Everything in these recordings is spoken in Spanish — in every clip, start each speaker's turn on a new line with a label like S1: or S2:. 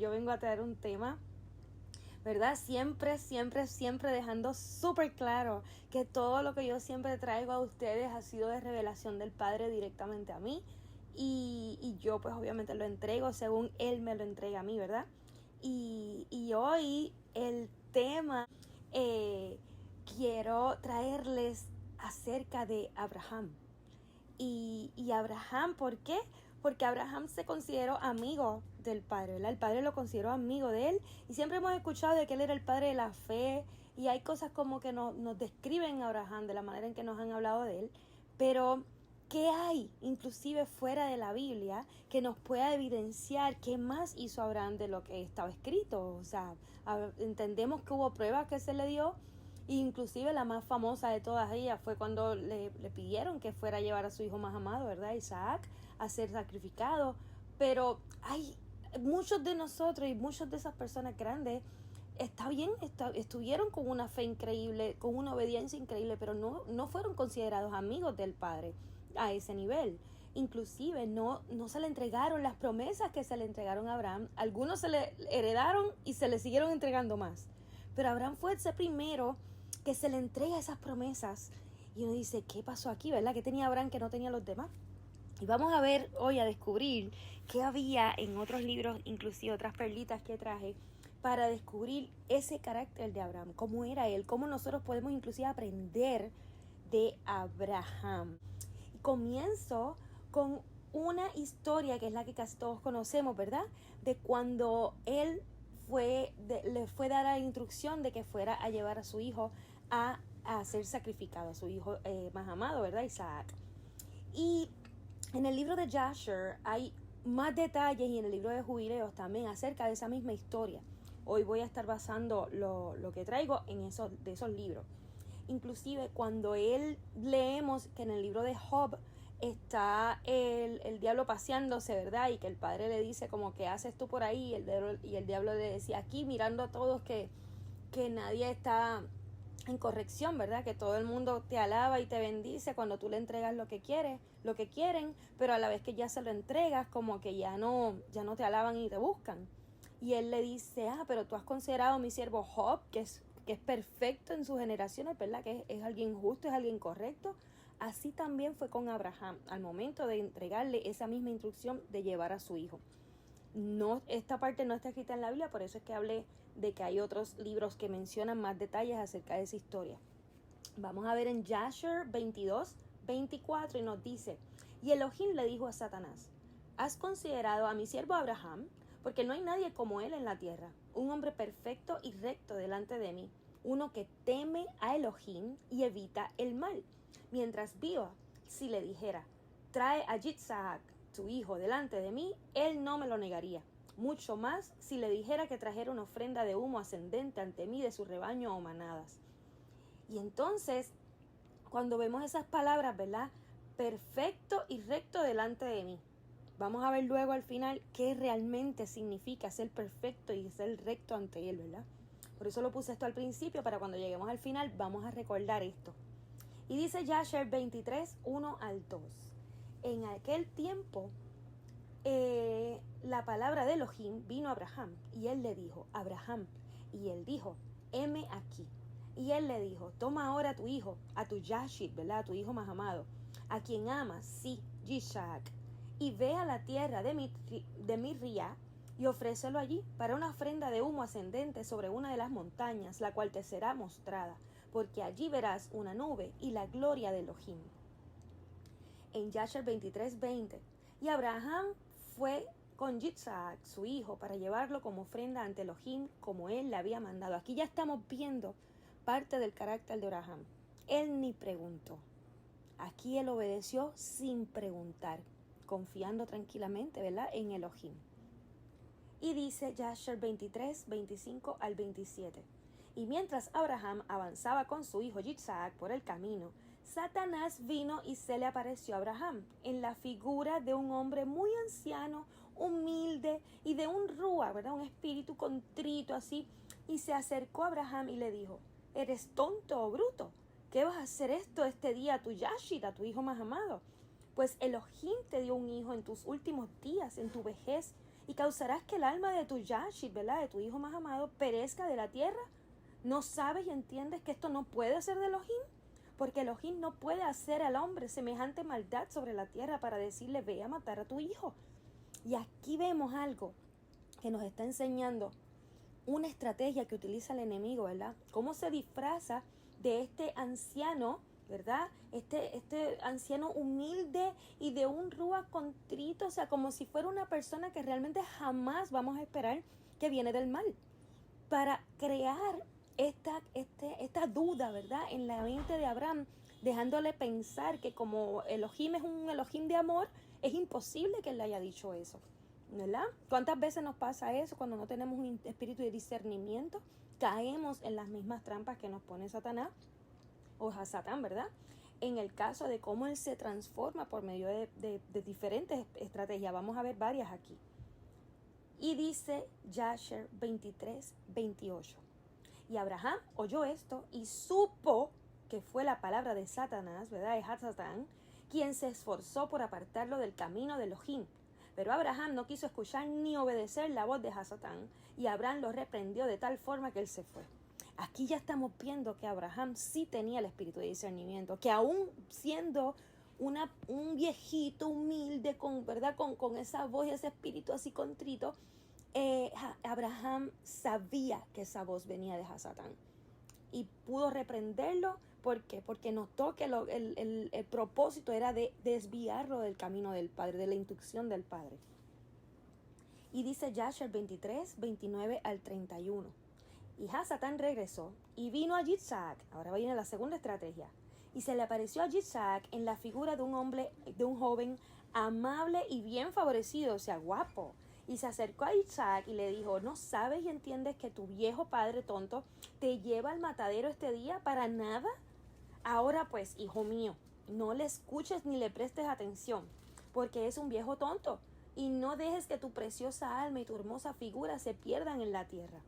S1: yo vengo a traer un tema, ¿verdad? Siempre dejando súper claro que todo lo que yo siempre traigo a ustedes ha sido de revelación del Padre directamente a mí. Y yo pues obviamente lo entrego según Él me lo entrega a mí, ¿verdad? Y hoy el tema quiero traerles acerca de Abraham. Y Abraham, ¿por qué? Porque Abraham se consideró amigo del Padre, ¿verdad? El Padre lo consideró amigo de él y siempre hemos escuchado de que él era el Padre de la fe y hay cosas como que nos describen a Abraham de la manera en que nos han hablado de él, pero ¿qué hay inclusive fuera de la Biblia que nos pueda evidenciar qué más hizo Abraham de lo que estaba escrito? O sea, entendemos que hubo pruebas que se le dio. Inclusive la más famosa de todas ellas fue cuando le pidieron que fuera a llevar a su hijo más amado, ¿verdad? Isaac, a ser sacrificado. Pero hay muchos de nosotros y muchas de esas personas grandes, estuvieron con una fe increíble, con una obediencia increíble, pero no fueron considerados amigos del Padre a ese nivel. Inclusive no se le entregaron las promesas que se le entregaron a Abraham. Algunos se le heredaron y se le siguieron entregando más. Pero Abraham fue ese primero que se le entrega esas promesas. Y uno dice, ¿qué pasó aquí, verdad? ¿Qué tenía Abraham que no tenía los demás? Y vamos a ver hoy, a descubrir qué había en otros libros, inclusive otras perlitas que traje, para descubrir ese carácter de Abraham, cómo era él, cómo nosotros podemos inclusive aprender de Abraham. Y comienzo con una historia que es la que casi todos conocemos, ¿verdad? De cuando él le fue dar la instrucción de que fuera a llevar a su hijo a ser sacrificado, a su hijo más amado, ¿verdad? Isaac. Y en el libro de Jasher hay más detalles y en el libro de Jubileos también acerca de esa misma historia. Hoy voy a estar basando lo que traigo en de esos libros. Inclusive cuando leemos que en el libro de Job está el diablo paseándose, ¿verdad? Y que el padre le dice como, ¿qué haces tú por ahí? Y el diablo le decía, aquí mirando a todos que nadie está en corrección, ¿verdad? Que todo el mundo te alaba y te bendice cuando tú le entregas lo que quieren, pero a la vez que ya se lo entregas, como que ya no te alaban y te buscan. Y él le dice, pero tú has considerado a mi siervo Job, que es perfecto en sus generaciones, ¿verdad? Que es alguien justo, es alguien correcto. Así también fue con Abraham, al momento de entregarle esa misma instrucción de llevar a su hijo. No, esta parte no está escrita en la Biblia, por eso es que hablé de que hay otros libros que mencionan más detalles acerca de esa historia. Vamos a ver en Jasher 22:24 y nos dice, y Elohim le dijo a Satanás, ¿has considerado a mi siervo Abraham? Porque no hay nadie como él en la tierra, un hombre perfecto y recto delante de mí, uno que teme a Elohim y evita el mal. Mientras viva, si le dijera, trae a Yitzhak, tu hijo, delante de mí, él no me lo negaría. Mucho más si le dijera que trajera una ofrenda de humo ascendente ante mí de su rebaño o manadas. Y entonces, cuando vemos esas palabras, ¿verdad? Perfecto y recto delante de mí. Vamos a ver luego al final qué realmente significa ser perfecto y ser recto ante él, ¿verdad? Por eso lo puse esto al principio, para cuando lleguemos al final vamos a recordar esto. Y dice Jasher 23:1-2. En aquel tiempo, la palabra de Elohim vino a Abraham, y él le dijo, Abraham, y él dijo, heme aquí. Y él le dijo, toma ahora a tu hijo, a tu Yashid, ¿verdad? A tu hijo más amado, a quien amas, sí, Yishak, y ve a la tierra de Miriah, y ofrécelo allí para una ofrenda de humo ascendente sobre una de las montañas, la cual te será mostrada, porque allí verás una nube y la gloria de Elohim. En Jasher 23:20, y Abraham fue con Yitzhak, su hijo, para llevarlo como ofrenda ante Elohim, como él le había mandado. Aquí ya estamos viendo parte del carácter de Abraham. Él ni preguntó. Aquí él obedeció sin preguntar, confiando tranquilamente, ¿verdad?, en Elohim. Y dice Jasher 23:25-27. Y mientras Abraham avanzaba con su hijo Yitzhak por el camino, Satanás vino y se le apareció a Abraham en la figura de un hombre muy anciano, humilde y de un rúa, ¿verdad? Un espíritu contrito así. Y se acercó a Abraham y le dijo, ¿eres tonto o bruto? ¿Qué vas a hacer este día a tu Yashid, a tu hijo más amado? Pues Elohim te dio un hijo en tus últimos días, en tu vejez, y causarás que el alma de tu Yashib, ¿verdad?, de tu hijo más amado, perezca de la tierra. ¿No sabes y entiendes que esto no puede ser de Elohim? Porque Elohim no puede hacer al hombre semejante maldad sobre la tierra para decirle, ve a matar a tu hijo. Y aquí vemos algo que nos está enseñando una estrategia que utiliza el enemigo, ¿verdad? Cómo se disfraza de este anciano, ¿verdad? Este anciano humilde y de un rúa contrito, o sea, como si fuera una persona que realmente jamás vamos a esperar que viene del mal, para crear esta duda, ¿verdad?, en la mente de Abraham, dejándole pensar que como Elohim es un Elohim de amor, es imposible que él le haya dicho eso, ¿verdad? ¿Cuántas veces nos pasa eso cuando no tenemos un espíritu de discernimiento? Caemos en las mismas trampas que nos pone Satanás, o Satán, ¿verdad? En el caso de cómo él se transforma por medio de diferentes estrategias. Vamos a ver varias aquí. Y dice Yasher 23:28. Y Abraham oyó esto y supo que fue la palabra de Satanás, ¿verdad?, de Satán, quien se esforzó por apartarlo del camino de Elohim. Pero Abraham no quiso escuchar ni obedecer la voz de Satán, y Abraham lo reprendió de tal forma que él se fue. Aquí ya estamos viendo que Abraham sí tenía el espíritu de discernimiento, que aún siendo un viejito humilde, ¿verdad?, con esa voz y ese espíritu así contrito, Abraham sabía que esa voz venía de Satán y pudo reprenderlo. ¿Por qué? Porque notó que el propósito era de desviarlo del camino del Padre, de la instrucción del Padre. Y dice Yasher 23:29 al 31. Y Satán regresó y vino a Yitzhak. Ahora viene la segunda estrategia. Y se le apareció a Yitzhak en la figura de un joven amable y bien favorecido, o sea, guapo. Y se acercó a Isaac y le dijo, ¿no sabes y entiendes que tu viejo padre tonto te lleva al matadero este día para nada? Ahora pues, hijo mío, no le escuches ni le prestes atención, porque es un viejo tonto, y no dejes que tu preciosa alma y tu hermosa figura se pierdan en la tierra.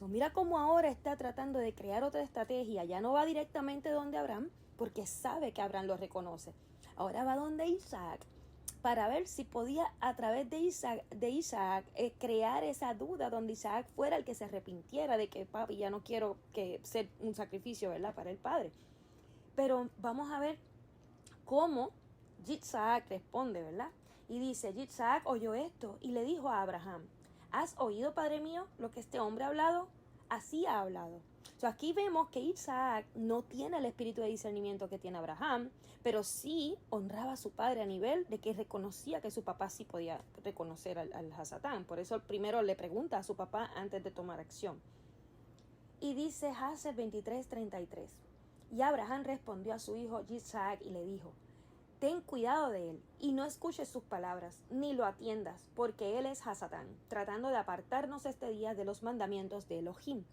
S1: Mira cómo ahora está tratando de crear otra estrategia. Ya no va directamente donde Abraham, porque sabe que Abraham lo reconoce. Ahora va donde Isaac, para ver si podía a través de Isaac crear esa duda, donde Isaac fuera el que se arrepintiera de que, papi, ya no quiero que ser un sacrificio, ¿verdad?, para el padre. Pero vamos a ver cómo Yitzhak responde, ¿verdad? Y dice, Yitzhak oyó esto y le dijo a Abraham, ¿has oído, padre mío, lo que este hombre ha hablado? Así ha hablado. Aquí vemos que Isaac no tiene el espíritu de discernimiento que tiene Abraham, pero sí honraba a su padre a nivel de que reconocía que su papá sí podía reconocer al Hasatán. Por eso primero le pregunta a su papá antes de tomar acción. Y dice Haser 23:33. Y Abraham respondió a su hijo Isaac y le dijo, ten cuidado de él y no escuches sus palabras, ni lo atiendas, porque él es Hasatán, tratando de apartarnos este día de los mandamientos de Elohim.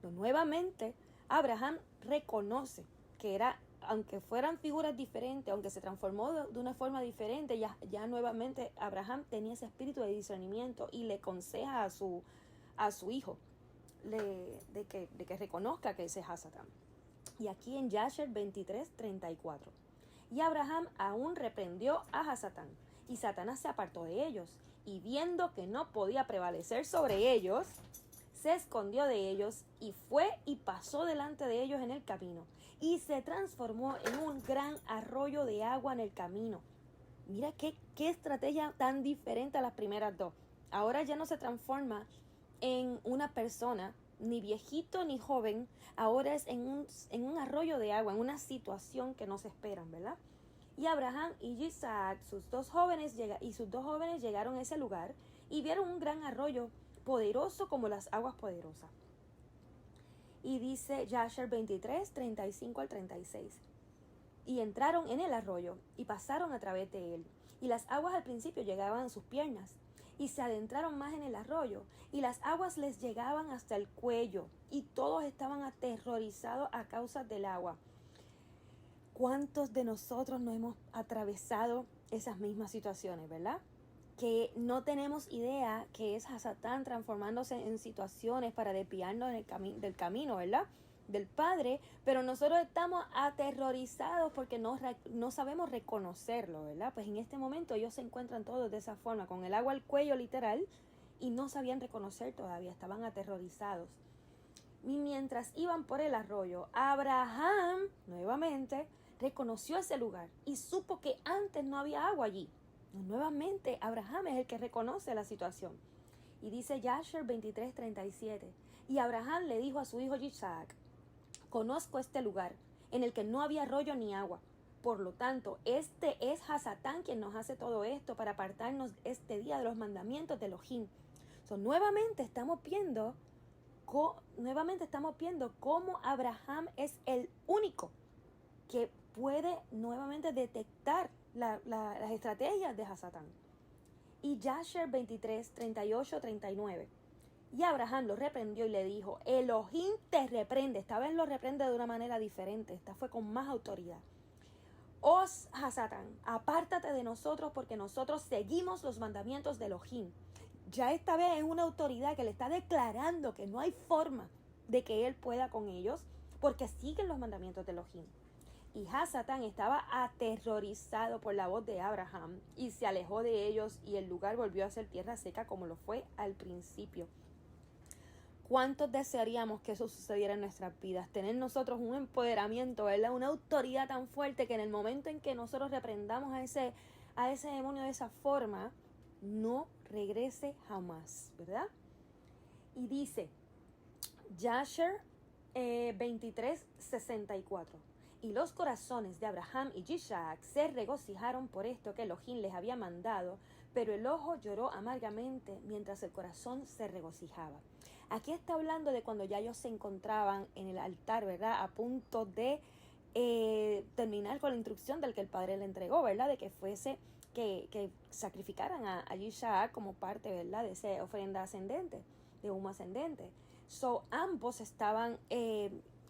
S1: Nuevamente, Abraham reconoce que aunque fueran figuras diferentes, aunque se transformó de una forma diferente, ya nuevamente Abraham tenía ese espíritu de discernimiento y le aconseja a su hijo de que reconozca que ese es Hasatán. Y aquí en Yasher 23:34. Y Abraham aún reprendió a Hasatán, y Satanás se apartó de ellos, y viendo que no podía prevalecer sobre ellos, se escondió de ellos, y fue y pasó delante de ellos en el camino, y se transformó en un gran arroyo de agua en el camino. Mira qué estrategia tan diferente a las primeras dos. Ahora ya no se transforma en una persona, ni viejito ni joven, ahora es en un arroyo de agua, en una situación que no se esperan, ¿verdad? Y Abraham y Isaac, sus dos jóvenes llegaron a ese lugar y vieron un gran arroyo poderoso como las aguas poderosas. Y dice Yasher 23:35 al 36. Y entraron en el arroyo y pasaron a través de él, y las aguas al principio llegaban a sus piernas, y se adentraron más en el arroyo, y las aguas les llegaban hasta el cuello, y todos estaban aterrorizados a causa del agua. ¿Cuántos de nosotros no hemos atravesado esas mismas situaciones, verdad? Que no tenemos idea que es Hasatán transformándose en situaciones para desviarnos del camino, ¿verdad?, del Padre, pero nosotros estamos aterrorizados porque no sabemos reconocerlo, ¿verdad? Pues en este momento ellos se encuentran todos de esa forma, con el agua al cuello literal, y no sabían reconocer todavía, estaban aterrorizados. Y mientras iban por el arroyo, Abraham nuevamente reconoció ese lugar y supo que antes no había agua allí. Nuevamente Abraham es el que reconoce la situación. Y dice Jasher 23:37, y Abraham le dijo a su hijo Isaac: conozco este lugar en el que no había arroyo ni agua. Por lo tanto, este es Hasatán quien nos hace todo esto para apartarnos este día de los mandamientos de Elohim. Nuevamente estamos viendo cómo Abraham es el único que puede nuevamente detectar las estrategias de Hasatán. Y Jasher 23:38-39. Y Abraham lo reprendió y le dijo: Elohim te reprende. Esta vez lo reprende de una manera diferente. Esta fue con más autoridad. Os Hasatán, apártate de nosotros porque nosotros seguimos los mandamientos de Elohim. Ya esta vez es una autoridad que le está declarando que no hay forma de que él pueda con ellos porque siguen los mandamientos de Elohim. Y Hasatán estaba aterrorizado por la voz de Abraham y se alejó de ellos, y el lugar volvió a ser tierra seca como lo fue al principio. ¿Cuántos desearíamos que eso sucediera en nuestras vidas? Tener nosotros un empoderamiento, ¿verdad? Una autoridad tan fuerte que en el momento en que nosotros reprendamos a ese demonio de esa forma, no regrese jamás, ¿verdad? Y dice Jasher 23:64. Y los corazones de Abraham y Isaac se regocijaron por esto que Elohim les había mandado, pero el ojo lloró amargamente mientras el corazón se regocijaba. Aquí está hablando de cuando ya ellos se encontraban en el altar, ¿verdad? A punto de terminar con la instrucción del que el padre le entregó, ¿verdad? De que fuese, que sacrificaran a Isaac como parte, ¿verdad? De esa ofrenda ascendente, de humo ascendente. Ambos estaban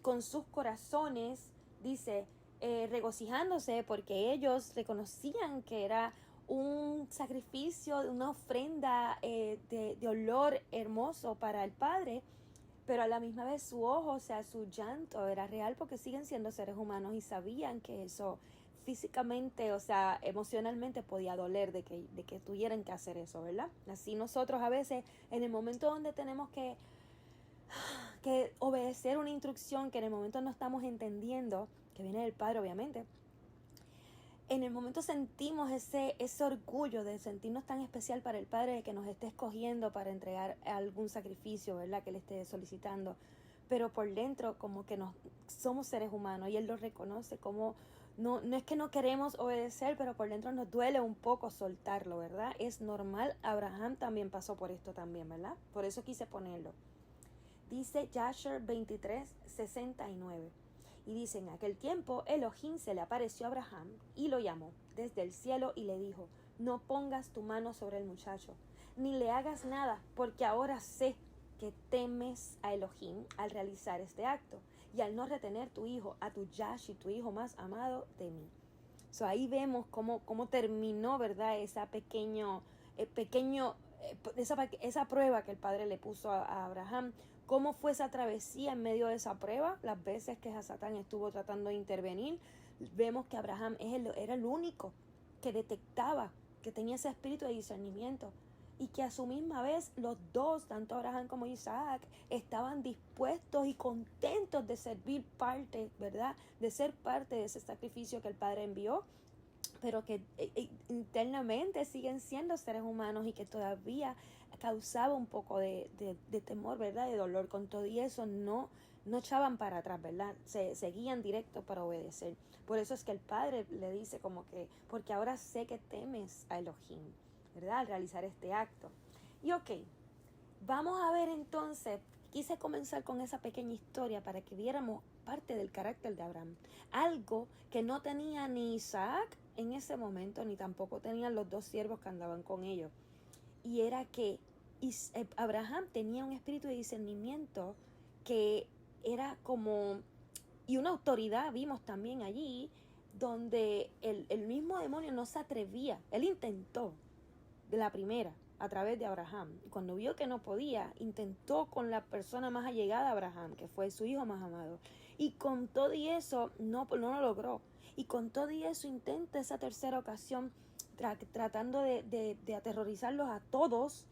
S1: con sus corazones, dice, regocijándose porque ellos reconocían que era un sacrificio, una ofrenda de olor hermoso para el Padre, pero a la misma vez su ojo, o sea, su llanto era real porque siguen siendo seres humanos y sabían que eso físicamente, o sea, emocionalmente podía doler de que tuvieran que hacer eso, ¿verdad? Así nosotros a veces, en el momento donde tenemos que obedecer una instrucción que en el momento no estamos entendiendo, que viene del Padre obviamente, en el momento sentimos ese orgullo de sentirnos tan especial para el Padre, de que nos esté escogiendo para entregar algún sacrificio, ¿verdad? Que le esté solicitando, pero por dentro como que somos seres humanos y Él lo reconoce como, no es que no queremos obedecer, pero por dentro nos duele un poco soltarlo, ¿verdad? Es normal. Abraham también pasó por esto también, ¿verdad? Por eso quise ponerlo. Dice Jasher 23:69. Y dice: en aquel tiempo Elohim se le apareció a Abraham y lo llamó desde el cielo y le dijo: no pongas tu mano sobre el muchacho, ni le hagas nada, porque ahora sé que temes a Elohim al realizar este acto y al no retener tu hijo, a tu Yashi, tu hijo más amado de mí. Ahí vemos cómo terminó, ¿verdad? Esa prueba que el Padre le puso a Abraham. ¿Cómo fue esa travesía en medio de esa prueba? Las veces que Hasatán estuvo tratando de intervenir, vemos que Abraham era el único que detectaba, que tenía ese espíritu de discernimiento, y que a su misma vez los dos, tanto Abraham como Isaac, estaban dispuestos y contentos de servir parte, ¿verdad? De ser parte de ese sacrificio que el Padre envió, pero que internamente siguen siendo seres humanos y que todavía causaba un poco de temor, ¿verdad? De dolor. Con todo y eso no echaban para atrás, ¿verdad? Seguían directo para obedecer. Por eso es que el Padre le dice como que, porque ahora sé que temes a Elohim, ¿verdad? Al realizar este acto. Y vamos a ver entonces, quise comenzar con esa pequeña historia para que viéramos parte del carácter de Abraham. Algo que no tenía ni Isaac en ese momento, ni tampoco tenían los dos siervos que andaban con ellos. Y era que Abraham tenía un espíritu de discernimiento que era como, y una autoridad vimos también allí, donde el mismo demonio no se atrevía. Él intentó de la primera a través de Abraham, y cuando vio que no podía, intentó con la persona más allegada a Abraham, que fue su hijo más amado, y con todo y eso no lo logró, y con todo y eso intenta esa tercera ocasión tratando de aterrorizarlos a todos,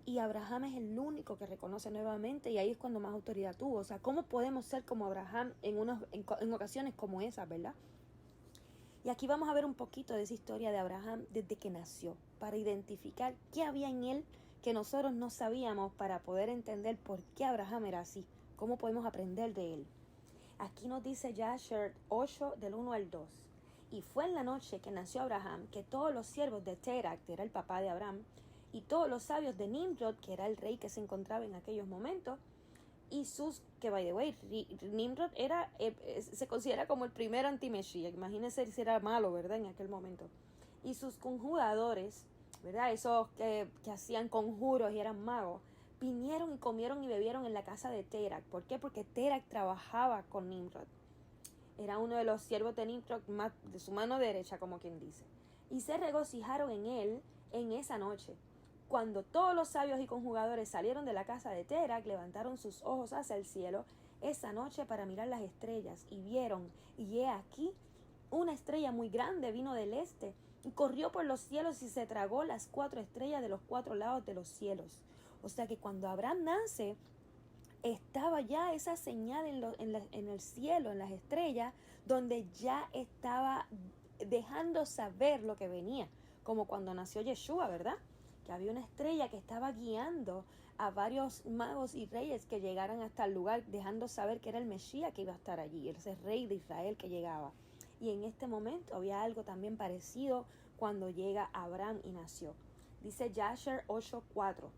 S1: Y Abraham es el único que reconoce nuevamente, y ahí es cuando más autoridad tuvo. O sea, ¿cómo podemos ser como Abraham en ocasiones como esas, verdad? Y aquí vamos a ver un poquito de esa historia de Abraham desde que nació, para identificar qué había en él que nosotros no sabíamos, para poder entender por qué Abraham era así, cómo podemos aprender de él. Aquí nos dice Jasher 8 del 1 al 2. Y fue en la noche que nació Abraham, que todos los siervos de Terac, que era el papá de Abraham, y todos los sabios de Nimrod, que era el rey que se encontraba en aquellos momentos, y sus, que by the way, Nimrod era, se considera como el primer anti-Mesías, imagínense si era malo, ¿verdad?, en aquel momento, y sus conjuradores, ¿verdad?, esos que hacían conjuros y eran magos, vinieron y comieron y bebieron en la casa de Terac. ¿Por qué? Porque Terac trabajaba con Nimrod, era uno de los siervos de Nimrod, de su mano derecha, como quien dice, y se regocijaron en él en esa noche. Cuando todos los sabios y conjugadores salieron de la casa de Terac, levantaron sus ojos hacia el cielo esa noche para mirar las estrellas, y vieron, y he aquí, una estrella muy grande vino del este, y corrió por los cielos y se tragó las 4 estrellas de los 4 lados de los cielos. O sea que cuando Abraham nace, estaba ya esa señal en el cielo, en las estrellas, donde ya estaba dejando saber lo que venía, como cuando nació Yeshua, ¿verdad?, que había una estrella que estaba guiando a varios magos y reyes que llegaran hasta el lugar, dejando saber que era el Mesías que iba a estar allí, ese rey de Israel que llegaba. Y en este momento había algo también parecido cuando llega Abraham y nació. Dice Jasher 8:4.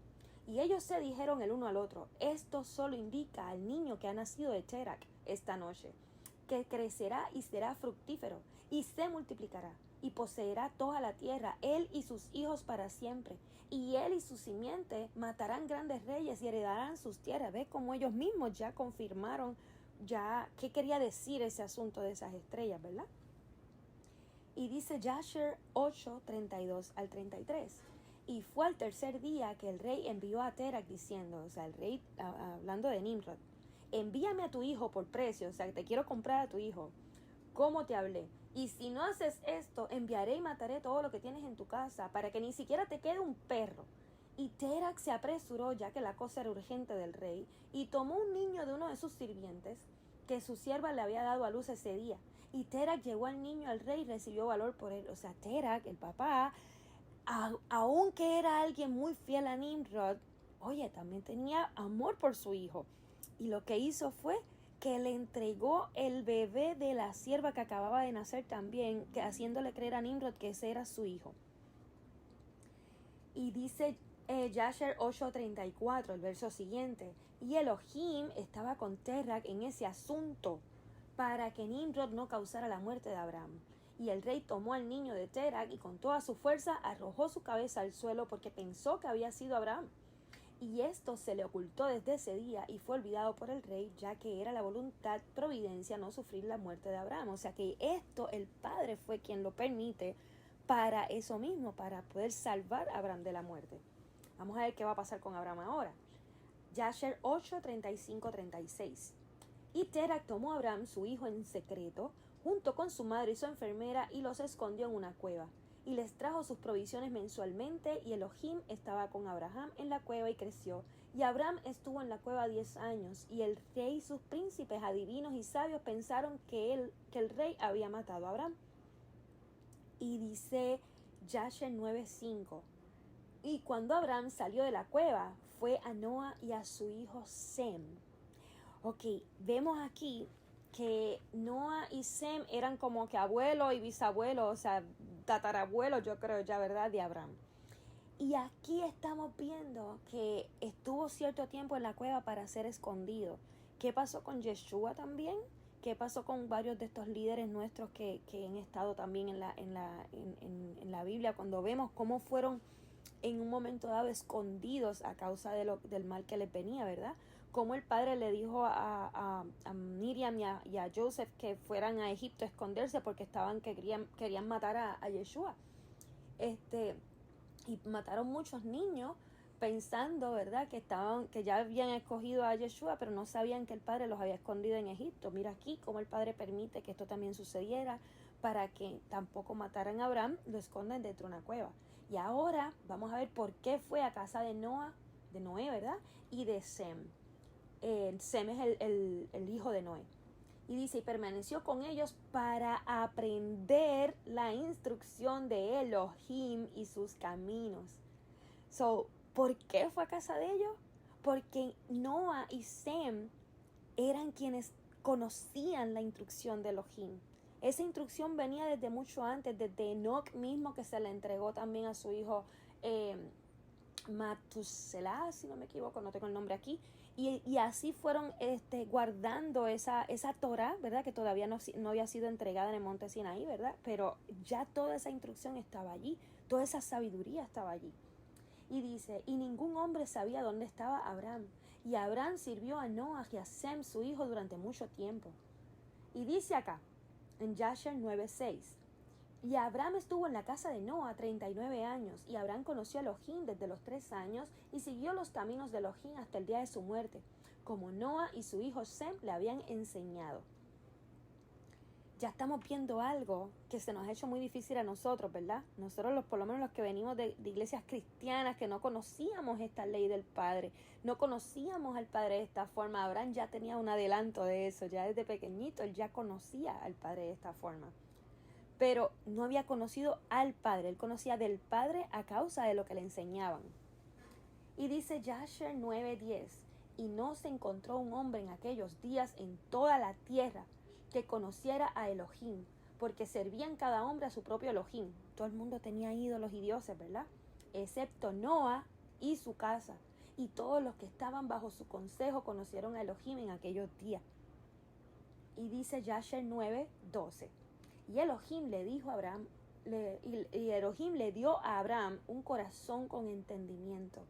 S1: Y ellos se dijeron el uno al otro: esto solo indica al niño que ha nacido de Terac esta noche, que crecerá y será fructífero, y se multiplicará, y poseerá toda la tierra, él y sus hijos para siempre. Y él y su simiente matarán grandes reyes y heredarán sus tierras. ¿Ves cómo ellos mismos ya confirmaron ya qué quería decir ese asunto de esas estrellas, verdad? Y dice Jasher 8:32 al 33. Y fue al tercer día que el rey envió a Terac diciendo, o sea, el rey hablando de Nimrod: envíame a tu hijo por precio, o sea, te quiero comprar a tu hijo, como te hablé. Y si no haces esto, enviaré y mataré todo lo que tienes en tu casa, para que ni siquiera te quede un perro. Y Terac se apresuró, ya que la cosa era urgente del rey, y tomó un niño de uno de sus sirvientes, que su sierva le había dado a luz ese día. Y Terac llevó al niño al rey y recibió valor por él. O sea, Terac, el papá, aunque era alguien muy fiel a Nimrod, oye, también tenía amor por su hijo. Y lo que hizo fue que le entregó el bebé de la sierva que acababa de nacer también, que haciéndole creer a Nimrod que ese era su hijo. Y dice Jasher 8:34, el verso siguiente: y Elohim estaba con Terac en ese asunto, para que Nimrod no causara la muerte de Abraham. Y el rey tomó al niño de Terac y con toda su fuerza arrojó su cabeza al suelo, porque pensó que había sido Abraham. Y esto se le ocultó desde ese día y fue olvidado por el rey, ya que era la voluntad providencia no sufrir la muerte de Abraham. O sea que esto el padre fue quien lo permite para eso mismo, para poder salvar a Abraham de la muerte. Vamos a ver qué va a pasar con Abraham ahora. Jasher 8:35-36. Y Terac tomó a Abraham, su hijo, en secreto, junto con su madre y su enfermera, y los escondió en una cueva. Y les trajo sus provisiones mensualmente, y Elohim estaba con Abraham en la cueva y creció. Y Abraham estuvo en la cueva 10 años, y el rey y sus príncipes, adivinos y sabios, pensaron que el rey había matado a Abraham. Y dice Jasher 9:5. Y cuando Abraham salió de la cueva, fue a Noa y a su hijo Sem. Ok, vemos aquí que Noa y Sem eran como que abuelo y bisabuelo, o sea, tatarabuelo, yo creo ya, ¿verdad?, de Abraham. Y aquí estamos viendo que estuvo cierto tiempo en la cueva para ser escondido. ¿Qué pasó con Yeshua también? ¿Qué pasó con varios de estos líderes nuestros que han estado también en la Biblia? Cuando vemos cómo fueron en un momento dado escondidos a causa del mal que les venía, ¿verdad? Como el padre le dijo a Miriam y a Joseph que fueran a Egipto a esconderse porque querían matar a Yeshua. Y mataron muchos niños pensando, ¿verdad?, que ya habían escogido a Yeshua, pero no sabían que el padre los había escondido en Egipto. Mira aquí cómo el padre permite que esto también sucediera, para que tampoco mataran a Abraham, lo esconden dentro de una cueva. Y ahora vamos a ver por qué fue a casa de Noa de Noé, ¿verdad? Y de Sem. Sem es el hijo de Noé. Y dice, y permaneció con ellos para aprender la instrucción de Elohim y sus caminos. ¿Por qué fue a casa de ellos? Porque Noah y Sem eran quienes conocían la instrucción de Elohim. Esa instrucción venía desde mucho antes, desde Enoch mismo, que se le entregó también a su hijo Matuselah, si no me equivoco, no tengo el nombre aquí, y así fueron guardando esa Torah, ¿verdad? Que todavía no había sido entregada en el monte Sinaí, ¿verdad? Pero ya toda esa instrucción estaba allí, toda esa sabiduría estaba allí. Y dice, y ningún hombre sabía dónde estaba Abraham, y Abraham sirvió a Noah y a Sem, su hijo, durante mucho tiempo. Y dice acá, en Jasher 9:6, y Abraham estuvo en la casa de Noah 39 años, y Abraham conoció a Elohim desde los 3 años, y siguió los caminos de Elohim hasta el día de su muerte, como Noah y su hijo Sem le habían enseñado. Ya estamos viendo algo que se nos ha hecho muy difícil a nosotros, ¿verdad? Nosotros, por lo menos los que venimos de iglesias cristianas, que no conocíamos esta ley del Padre, no conocíamos al Padre de esta forma. Abraham ya tenía un adelanto de eso, ya desde pequeñito él ya conocía al Padre de esta forma. Pero no había conocido al Padre, él conocía del Padre a causa de lo que le enseñaban. Y dice Jasher 9:10, y no se encontró un hombre en aquellos días en toda la tierra que conociera a Elohim, porque servían cada hombre a su propio Elohim. Todo el mundo tenía ídolos y dioses, ¿verdad? Excepto Noah y su casa. Y todos los que estaban bajo su consejo conocieron a Elohim en aquellos días. Y dice Jasher 9:12. Y Elohim le dijo a Abraham, y Elohim le dio a Abraham un corazón con entendimiento.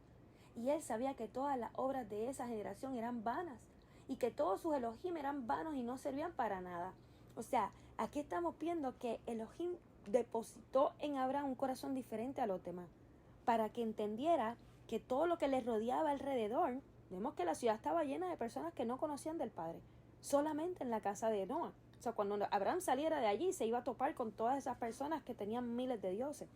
S1: Y él sabía que todas las obras de esa generación eran vanas, y que todos sus Elohim eran vanos y no servían para nada. O sea, aquí estamos viendo que Elohim depositó en Abraham un corazón diferente a los demás, para que entendiera que todo lo que le rodeaba alrededor, vemos que la ciudad estaba llena de personas que no conocían del Padre, solamente en la casa de Noah. O sea, cuando Abraham saliera de allí, se iba a topar con todas esas personas que tenían miles de dioses.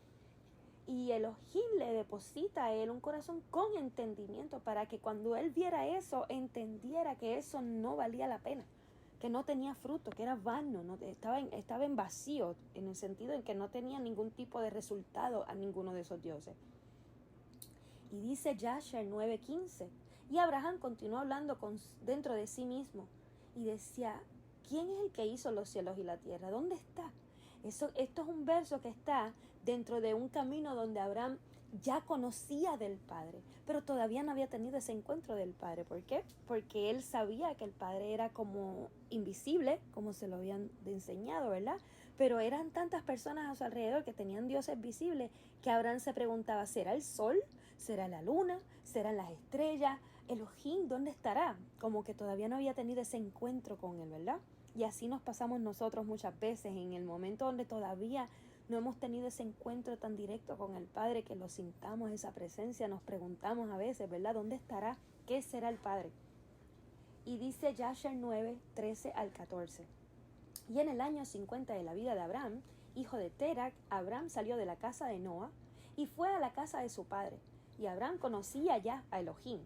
S1: Y Elohim le deposita a él un corazón con entendimiento, para que cuando él viera eso, entendiera que eso no valía la pena, que no tenía fruto, que era vano, estaba en vacío, en el sentido en que no tenía ningún tipo de resultado a ninguno de esos dioses. Y dice Jasher 9:15, y Abraham continuó hablando dentro de sí mismo, y decía, ¿quién es el que hizo los cielos y la tierra? ¿Dónde está? Esto es un verso que está dentro de un camino donde Abraham ya conocía del Padre, pero todavía no había tenido ese encuentro del Padre. ¿Por qué? Porque él sabía que el Padre era como invisible, como se lo habían enseñado, ¿verdad? Pero eran tantas personas a su alrededor que tenían dioses visibles, que Abraham se preguntaba, ¿será el sol? ¿Será la luna? ¿Serán las estrellas? Elohim, ¿dónde estará? Como que todavía no había tenido ese encuentro con él, ¿verdad? Y así nos pasamos nosotros muchas veces, en el momento donde todavía no hemos tenido ese encuentro tan directo con el Padre, que lo sintamos, esa presencia, nos preguntamos a veces, ¿verdad? ¿Dónde estará? ¿Qué será el Padre? Y dice Jasher 9:13-14. Y en el año 50 de la vida de Abraham, hijo de Terac, Abraham salió de la casa de Noah y fue a la casa de su padre. Y Abraham conocía ya a Elohim.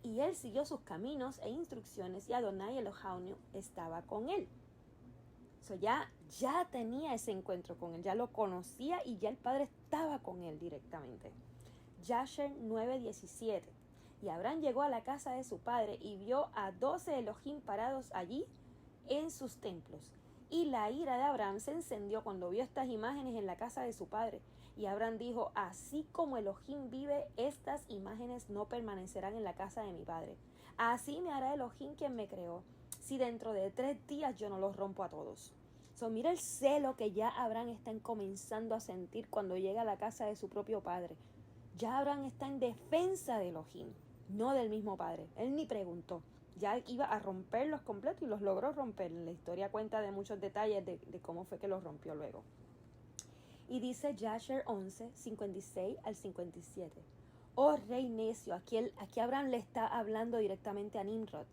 S1: Y él siguió sus caminos e instrucciones, y Adonai Elohim estaba con él. Ya tenía ese encuentro con él, ya lo conocía, y ya el Padre estaba con él directamente. Jasher 9:17. Y Abraham llegó a la casa de su padre y vio a 12 Elohim parados allí en sus templos. Y la ira de Abraham se encendió cuando vio estas imágenes en la casa de su padre. Y Abraham dijo, así como Elohim vive, estas imágenes no permanecerán en la casa de mi padre. Así me hará Elohim quien me creó, si dentro de 3 días yo no los rompo a todos. Mira el celo que ya Abraham está comenzando a sentir cuando llega a la casa de su propio padre. Ya Abraham está en defensa de Elohim, no del mismo padre. Él ni preguntó. Ya iba a romperlos completos, y los logró romper. La historia cuenta de muchos detalles de cómo fue que los rompió luego. Y dice Jasher 11:56-57. Oh rey necio, aquí Abraham le está hablando directamente a Nimrod.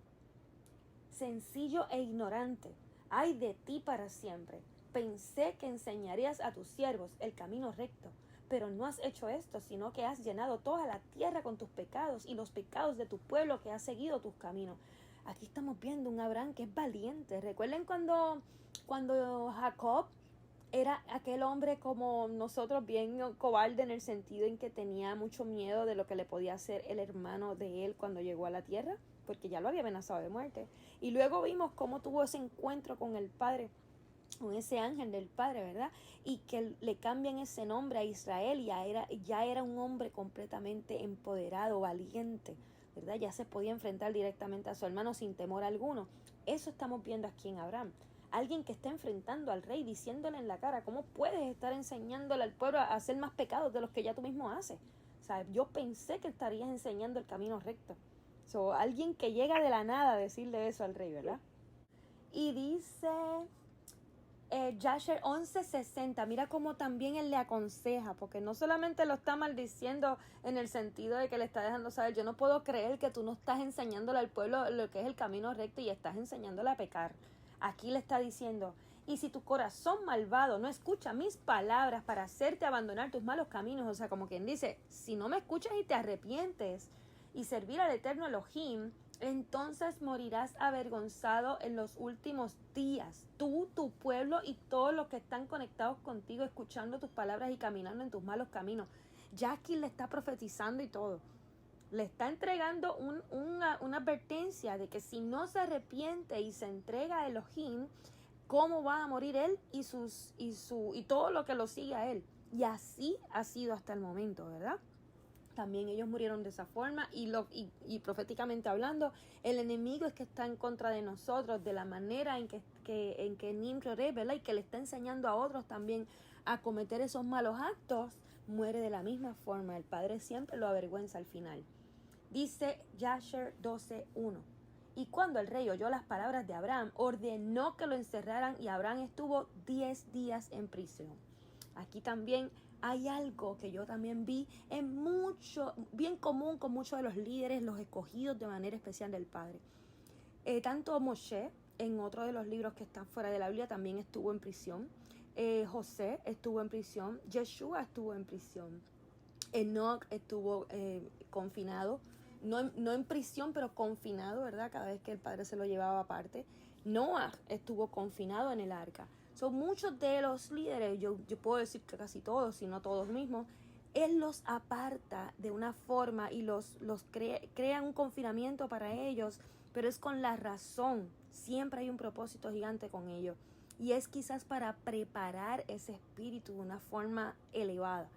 S1: Sencillo e ignorante, ay de ti para siempre. Pensé que enseñarías a tus siervos el camino recto, pero no has hecho esto, sino que has llenado toda la tierra con tus pecados y los pecados de tu pueblo que ha seguido tus caminos. Aquí estamos viendo un Abraham que es valiente. Recuerden cuando Jacob era aquel hombre como nosotros, bien cobarde en el sentido en que tenía mucho miedo de lo que le podía hacer el hermano de él cuando llegó a la tierra, porque ya lo había amenazado de muerte. Y luego vimos cómo tuvo ese encuentro con el Padre, con ese ángel del Padre, ¿verdad? Y que le cambian ese nombre a Israel y ya era un hombre completamente empoderado, valiente, ¿verdad? Ya se podía enfrentar directamente a su hermano sin temor alguno. Eso estamos viendo aquí en Abraham. Alguien que está enfrentando al rey, diciéndole en la cara, ¿cómo puedes estar enseñándole al pueblo a hacer más pecados de los que ya tú mismo haces? O sea, yo pensé que estarías enseñando el camino recto. Alguien que llega de la nada a decirle eso al rey, ¿verdad? Y dice Jasher 11:60, mira cómo también él le aconseja, porque no solamente lo está maldiciendo en el sentido de que le está dejando saber, yo no puedo creer que tú no estás enseñándole al pueblo lo que es el camino recto y estás enseñándole a pecar. Aquí le está diciendo, y si tu corazón malvado no escucha mis palabras para hacerte abandonar tus malos caminos, o sea, como quien dice, si no me escuchas y te arrepientes y servir al eterno Elohim, entonces morirás avergonzado en los últimos días, tú, tu pueblo y todos los que están conectados contigo, escuchando tus palabras y caminando en tus malos caminos. Ya aquí le está profetizando y todo. Le está entregando una advertencia de que si no se arrepiente y se entrega a Elohim, cómo va a morir él y todo lo que lo sigue a él. Y así ha sido hasta el momento, ¿verdad? También ellos murieron de esa forma y proféticamente hablando, el enemigo es que está en contra de nosotros, de la manera en que Nimrod, ¿verdad? Y que le está enseñando a otros también a cometer esos malos actos, muere de la misma forma. El Padre siempre lo avergüenza al final. Dice Jasher 12:1. Y cuando el rey oyó las palabras de Abraham, ordenó que lo encerraran y Abraham estuvo 10 días en prisión. Aquí también hay algo que yo también vi bien común con muchos de los líderes, los escogidos de manera especial del Padre. Tanto Moshe, en otro de los libros que están fuera de la Biblia, también estuvo en prisión. José estuvo en prisión. Yeshua estuvo en prisión. Enoch estuvo confinado. No en prisión, pero confinado, ¿verdad? Cada vez que el Padre se lo llevaba aparte. Noah estuvo confinado en el arca. Son muchos de los líderes, yo puedo decir que casi todos, si no todos mismos, él los aparta de una forma y los crea un confinamiento para ellos, pero es con la razón. Siempre hay un propósito gigante con ellos. Y es quizás para preparar ese espíritu de una forma elevada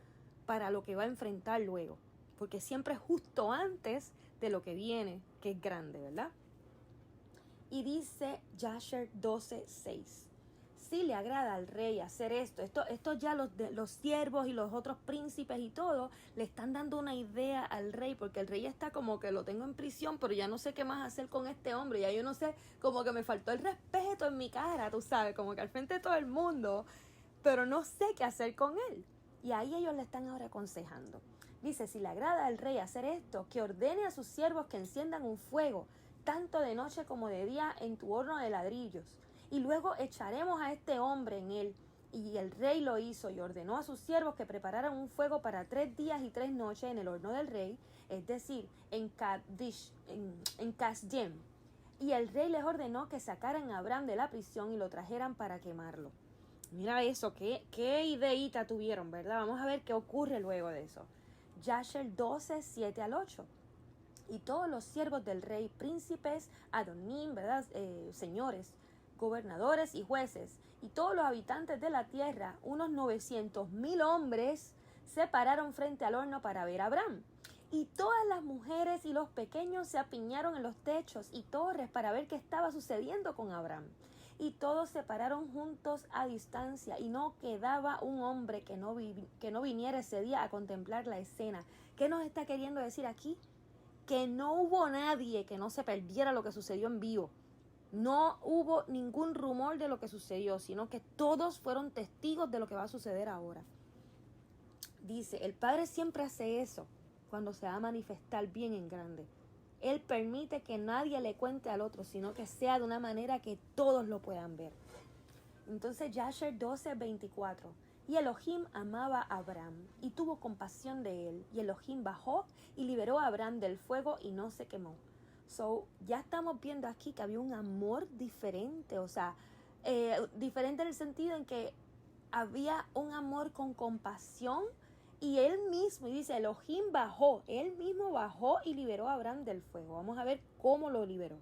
S1: para lo que va a enfrentar luego. Porque siempre es justo antes de lo que viene, que es grande, ¿verdad? Y dice Jasher 12:6. Si le agrada al rey hacer esto ya los siervos y los otros príncipes y todo le están dando una idea al rey, porque el rey está como que lo tengo en prisión, pero ya no sé qué más hacer con este hombre, ya yo no sé, como que me faltó el respeto en mi cara, tú sabes, como que al frente de todo el mundo, pero no sé qué hacer con él. Y ahí ellos le están ahora aconsejando. Dice, si le agrada al rey hacer esto, que ordene a sus siervos que enciendan un fuego, tanto de noche como de día, en tu horno de ladrillos. Y luego echaremos a este hombre en él. Y el rey lo hizo y ordenó a sus siervos que prepararan un fuego para 3 días y 3 noches en el horno del rey, es decir, en Kasdem. Y el rey les ordenó que sacaran a Abraham de la prisión y lo trajeran para quemarlo. Mira eso, qué ideita tuvieron, ¿verdad? Vamos a ver qué ocurre luego de eso. Jasher 12:7-8. Y todos los siervos del rey, príncipes, Adonim, ¿verdad? Señores, gobernadores y jueces, y todos los habitantes de la tierra, unos 900,000 hombres, se pararon frente al horno para ver a Abraham. Y todas las mujeres y los pequeños se apiñaron en los techos y torres para ver qué estaba sucediendo con Abraham. Y todos se pararon juntos a distancia, y no quedaba un hombre que no viniera ese día a contemplar la escena. ¿Qué nos está queriendo decir aquí? Que no hubo nadie que no se perdiera lo que sucedió en vivo. No hubo ningún rumor de lo que sucedió, sino que todos fueron testigos de lo que va a suceder ahora. Dice, el Padre siempre hace eso cuando se va a manifestar bien en grande. Él permite que nadie le cuente al otro, sino que sea de una manera que todos lo puedan ver. Entonces Jasher 12:24. Y Elohim amaba a Abraham y tuvo compasión de él. Y Elohim bajó y liberó a Abraham del fuego y no se quemó. So, ya estamos viendo aquí que había un amor diferente, o sea, diferente en el sentido en que había un amor con compasión y él mismo, y dice, Elohim bajó, él mismo bajó y liberó a Abraham del fuego. Vamos a ver cómo lo liberó.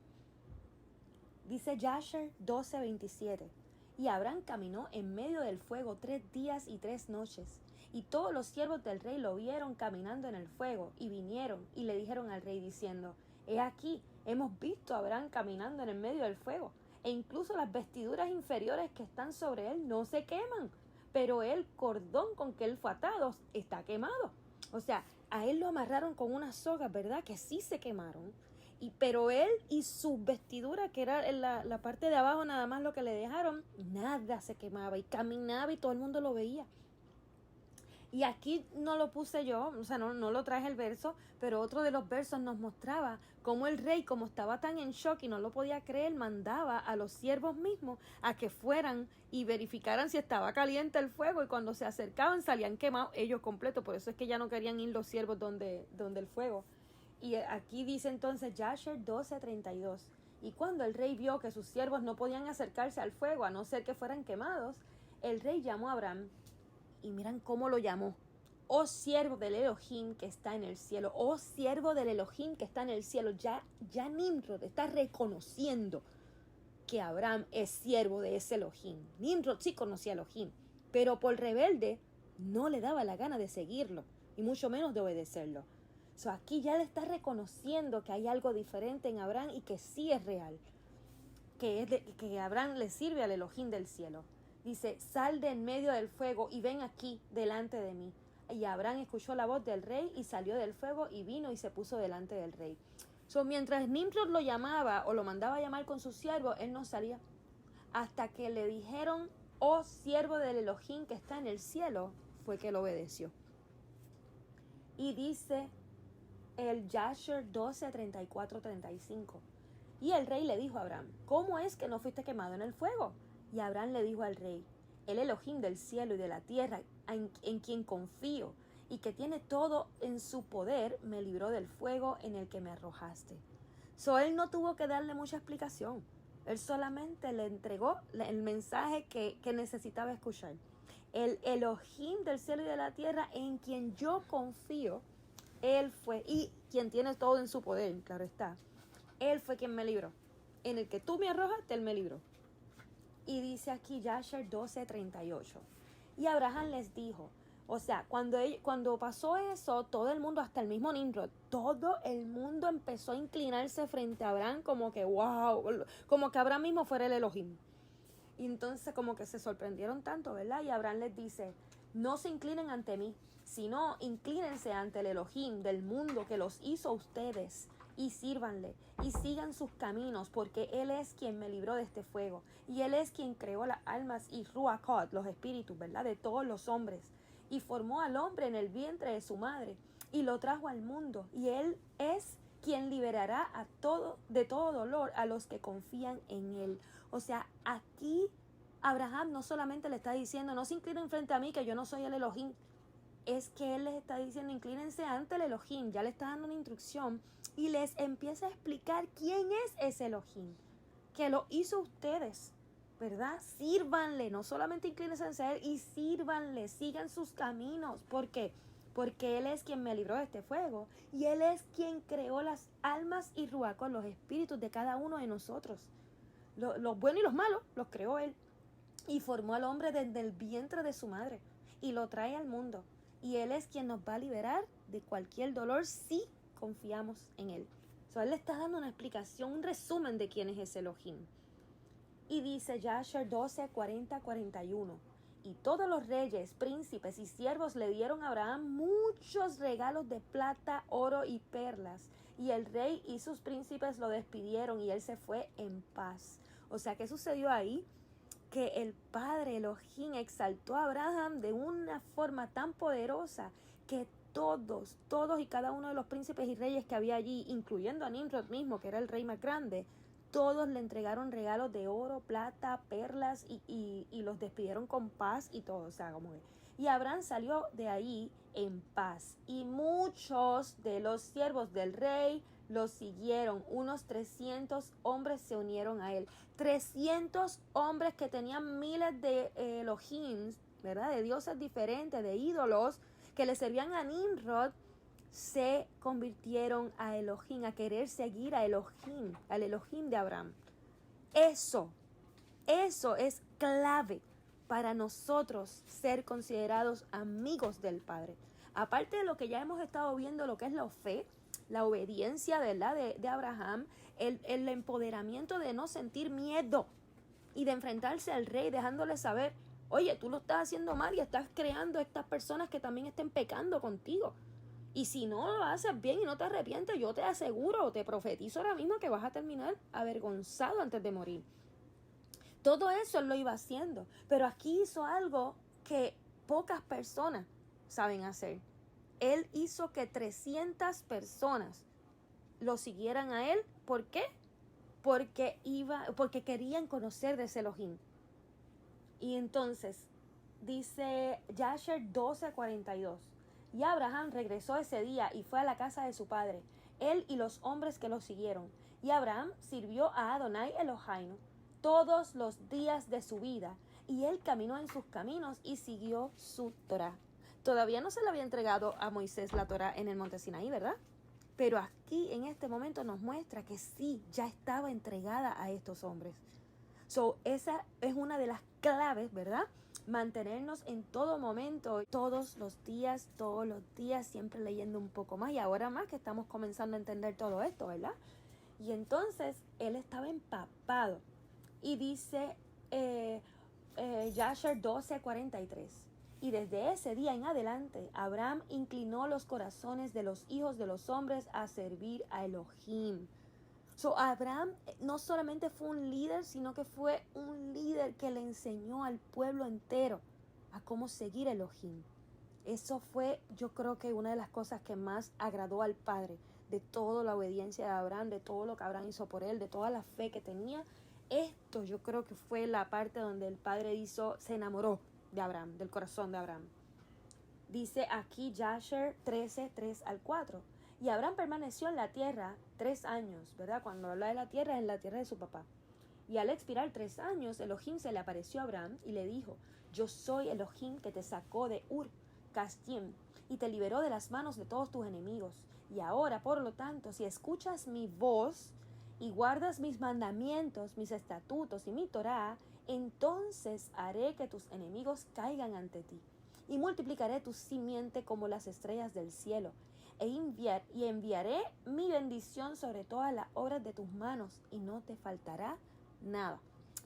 S1: Dice Jasher 12:27. Y Abraham caminó en medio del fuego 3 días y 3 noches. Y todos los siervos del rey lo vieron caminando en el fuego, y vinieron y le dijeron al rey diciendo, he aquí, hemos visto a Abraham caminando en el medio del fuego, e incluso las vestiduras inferiores que están sobre él no se queman, pero el cordón con que él fue atado está quemado. O sea, a él lo amarraron con unas sogas, ¿verdad? Que sí se quemaron. Pero él y su vestidura, que era en la parte de abajo nada más lo que le dejaron, nada se quemaba y caminaba y todo el mundo lo veía. Y aquí no lo puse yo, o sea, no lo traje el verso, pero otro de los versos nos mostraba cómo el rey, como estaba tan en shock y no lo podía creer, mandaba a los siervos mismos a que fueran y verificaran si estaba caliente el fuego, y cuando se acercaban salían quemados ellos completos. Por eso es que ya no querían ir los siervos donde el fuego. Y aquí dice entonces Jasher 12:32. Y cuando el rey vio que sus siervos no podían acercarse al fuego a no ser que fueran quemados, el rey llamó a Abraham. Y miran cómo lo llamó. Oh siervo del Elohim que está en el cielo. Oh siervo del Elohim que está en el cielo. Ya Nimrod está reconociendo que Abraham es siervo de ese Elohim. Nimrod sí conocía a Elohim, pero por rebelde no le daba la gana de seguirlo, y mucho menos de obedecerlo. So, aquí ya le está reconociendo que hay algo diferente en Abraham y que sí es real, que Abraham le sirve al Elohim del cielo. Dice, sal de en medio del fuego y ven aquí delante de mí. Y Abraham escuchó la voz del rey y salió del fuego y vino y se puso delante del rey. So, mientras Nimrod lo llamaba o lo mandaba a llamar con sus siervos, él no salía. Hasta que le dijeron, oh siervo del Elohim que está en el cielo, fue que lo obedeció. Y dice el Jasher 12:34-35. Y el rey le dijo a Abraham, ¿cómo es que no fuiste quemado en el fuego? Y Abraham le dijo al rey, el Elohim del cielo y de la tierra, en quien confío, y que tiene todo en su poder, me libró del fuego en el que me arrojaste. So, él no tuvo que darle mucha explicación. Él solamente le entregó el mensaje que necesitaba escuchar. El Elohim del cielo y de la tierra, en quien yo confío, él fue, y quien tiene todo en su poder, claro está. Él fue quien me libró. En el que tú me arrojaste, él me libró. Y dice aquí Jasher 12:38. Y Abraham les dijo, o sea, cuando pasó eso, todo el mundo, hasta el mismo Nimrod, todo el mundo empezó a inclinarse frente a Abraham como que wow, como que Abraham mismo fuera el Elohim. Y entonces como que se sorprendieron tanto, ¿verdad? Y Abraham les dice, no se inclinen ante mí, sino inclínense ante el Elohim del mundo que los hizo a ustedes, y sírvanle y sigan sus caminos, porque él es quien me libró de este fuego, y él es quien creó las almas y ruachot, los espíritus, ¿verdad?, de todos los hombres, y formó al hombre en el vientre de su madre y lo trajo al mundo, y él es quien liberará de todo dolor a los que confían en él. O sea, aquí Abraham no solamente le está diciendo, no se inclinen frente a mí, que yo no soy el Elohim, es que él les está diciendo, inclínense ante el Elohim. Ya le está dando una instrucción y les empieza a explicar quién es ese Elohim, que lo hizo ustedes, ¿verdad? Sírvanle, no solamente inclínense hacia él, y sírvanle, sigan sus caminos. ¿Por qué? Porque él es quien me libró de este fuego, y él es quien creó las almas y ruacos, los espíritus de cada uno de nosotros. Los buenos y los malos los creó él, y formó al hombre desde el vientre de su madre y lo trae al mundo. Y él es quien nos va a liberar de cualquier dolor si confiamos en él. Él le está dando una explicación, un resumen de quién es ese Elohim. Y dice Jasher 12:40-41. Y todos los reyes, príncipes y siervos le dieron a Abraham muchos regalos de plata, oro y perlas. Y el rey y sus príncipes lo despidieron y él se fue en paz. O sea, ¿qué sucedió ahí? Que el Padre Elohim exaltó a Abraham de una forma tan poderosa que todos y cada uno de los príncipes y reyes que había allí, incluyendo a Nimrod mismo, que era el rey más grande, todos le entregaron regalos de oro, plata, perlas y los despidieron con paz y todo, o sea, como que... Y Abraham salió de ahí en paz y muchos de los siervos del rey lo siguieron. Unos 300 hombres se unieron a él. 300 hombres que tenían miles de Elohim, ¿verdad? De dioses diferentes, de ídolos, que le servían a Nimrod, se convirtieron a Elohim, a querer seguir a Elohim, al Elohim de Abraham. Eso es clave para nosotros ser considerados amigos del Padre. Aparte de lo que ya hemos estado viendo, lo que es la fe, la obediencia, ¿verdad? de Abraham, el empoderamiento de no sentir miedo y de enfrentarse al rey, dejándole saber, oye, tú lo estás haciendo mal y estás creando estas personas que también estén pecando contigo. Y si no lo haces bien y no te arrepientes, yo te aseguro, te profetizo ahora mismo que vas a terminar avergonzado antes de morir. Todo eso él lo iba haciendo, pero aquí hizo algo que pocas personas saben hacer. Él hizo que 300 personas lo siguieran a él. ¿Por qué? Porque querían conocer de ese Elohim. Y entonces dice Jasher 12:42. Y Abraham regresó ese día y fue a la casa de su padre, él y los hombres que lo siguieron. Y Abraham sirvió a Adonai Eloheinu todos los días de su vida, y él caminó en sus caminos y siguió su Torá. Todavía no se le había entregado a Moisés la Torá en el monte Sinaí, ¿verdad? Pero aquí en este momento nos muestra que sí, ya estaba entregada a estos hombres. Esa es una de las claves, ¿verdad? Mantenernos en todo momento, todos los días, siempre leyendo un poco más, y ahora más que estamos comenzando a entender todo esto, ¿verdad? Y entonces él estaba empapado. Y dice Jasher 12:43. Y desde ese día en adelante, Abraham inclinó los corazones de los hijos de los hombres a servir a Elohim. Abraham no solamente fue un líder, sino que fue un líder que le enseñó al pueblo entero a cómo seguir a Elohim. Eso fue, yo creo que una de las cosas que más agradó al Padre, de toda la obediencia de Abraham, de todo lo que Abraham hizo por él, de toda la fe que tenía. Esto yo creo que fue la parte donde el Padre se enamoró de Abraham, del corazón de Abraham. Dice aquí Jasher 13:3-4. Y Abraham permaneció en la tierra 3 años, ¿verdad? Cuando habla de la tierra, es en la tierra de su papá. Y al expirar 3 años, Elohim se le apareció a Abraham y le dijo, yo soy Elohim que te sacó de Ur Kasdim y te liberó de las manos de todos tus enemigos. Y ahora, por lo tanto, si escuchas mi voz y guardas mis mandamientos, mis estatutos y mi Torá, entonces haré que tus enemigos caigan ante ti. Y multiplicaré tu simiente como las estrellas del cielo. Y enviaré mi bendición sobre todas las obras de tus manos, y no te faltará nada.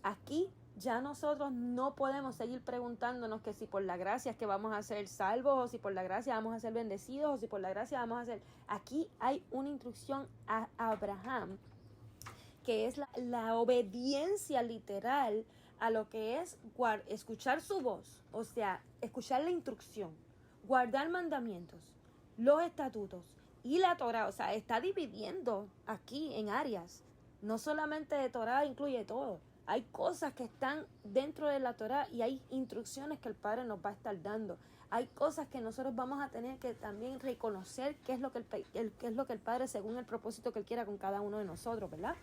S1: Aquí ya nosotros no podemos seguir preguntándonos que si por la gracia es que vamos a ser salvos, o si por la gracia vamos a ser bendecidos, o si por la gracia vamos a ser... Aquí hay una instrucción a Abraham, que es la obediencia literal a lo que es escuchar su voz, o sea, escuchar la instrucción, guardar mandamientos, los estatutos y la Torá. O sea, está dividiendo aquí en áreas. No solamente de Torá incluye todo. Hay cosas que están dentro de la Torá y hay instrucciones que el Padre nos va a estar dando. Hay cosas que nosotros vamos a tener que también reconocer qué es lo que el Padre, según el propósito que Él quiera con cada uno de nosotros, ¿verdad?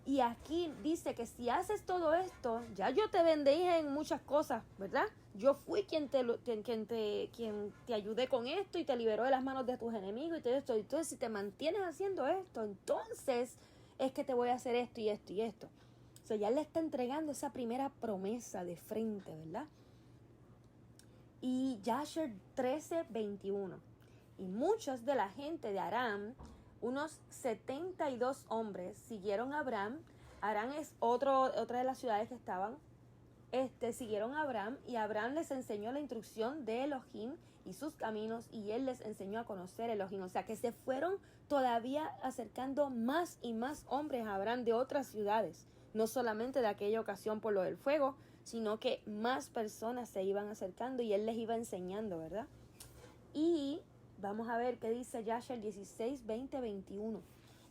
S1: Y aquí dice que si haces todo esto, ya yo te bendije en muchas cosas, ¿verdad? Yo fui quien te ayudé con esto y te liberó de las manos de tus enemigos y todo esto. Entonces, si te mantienes haciendo esto, entonces es que te voy a hacer esto y esto y esto. O sea, ya le está entregando esa primera promesa de frente, ¿verdad? Y Jasher 13:21. Y muchos de la gente de Aram, unos 72 hombres, siguieron a Abraham. Aram es otra de las ciudades que estaban. Siguieron a Abraham, y Abraham les enseñó la instrucción de Elohim y sus caminos, y él les enseñó a conocer Elohim. O sea que se fueron todavía acercando más y más hombres a Abraham de otras ciudades, no solamente de aquella ocasión por lo del fuego, sino que más personas se iban acercando y él les iba enseñando, ¿verdad? Y vamos a ver qué dice Jasher 16:20-21.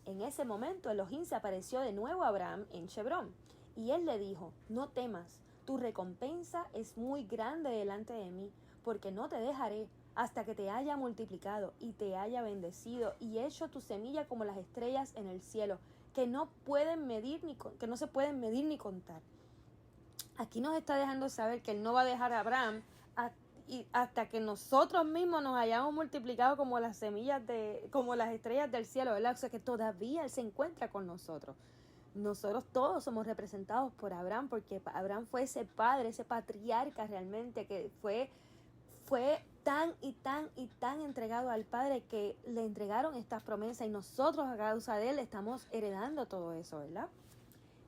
S1: En ese momento Elohim se apareció de nuevo a Abraham en Hebrón, y él le dijo: no temas, tu recompensa es muy grande delante de mí, porque no te dejaré hasta que te haya multiplicado y te haya bendecido y hecho tu semilla como las estrellas en el cielo, que no se pueden medir ni contar. Aquí nos está dejando saber que él no va a dejar a Abraham hasta que nosotros mismos nos hayamos multiplicado como las como las estrellas del cielo, ¿verdad? O sea que todavía él se encuentra con nosotros. Nosotros todos somos representados por Abraham, porque Abraham fue ese padre, ese patriarca realmente, que fue tan y tan entregado al Padre, que le entregaron estas promesas, y nosotros a causa de él estamos heredando todo eso, ¿verdad?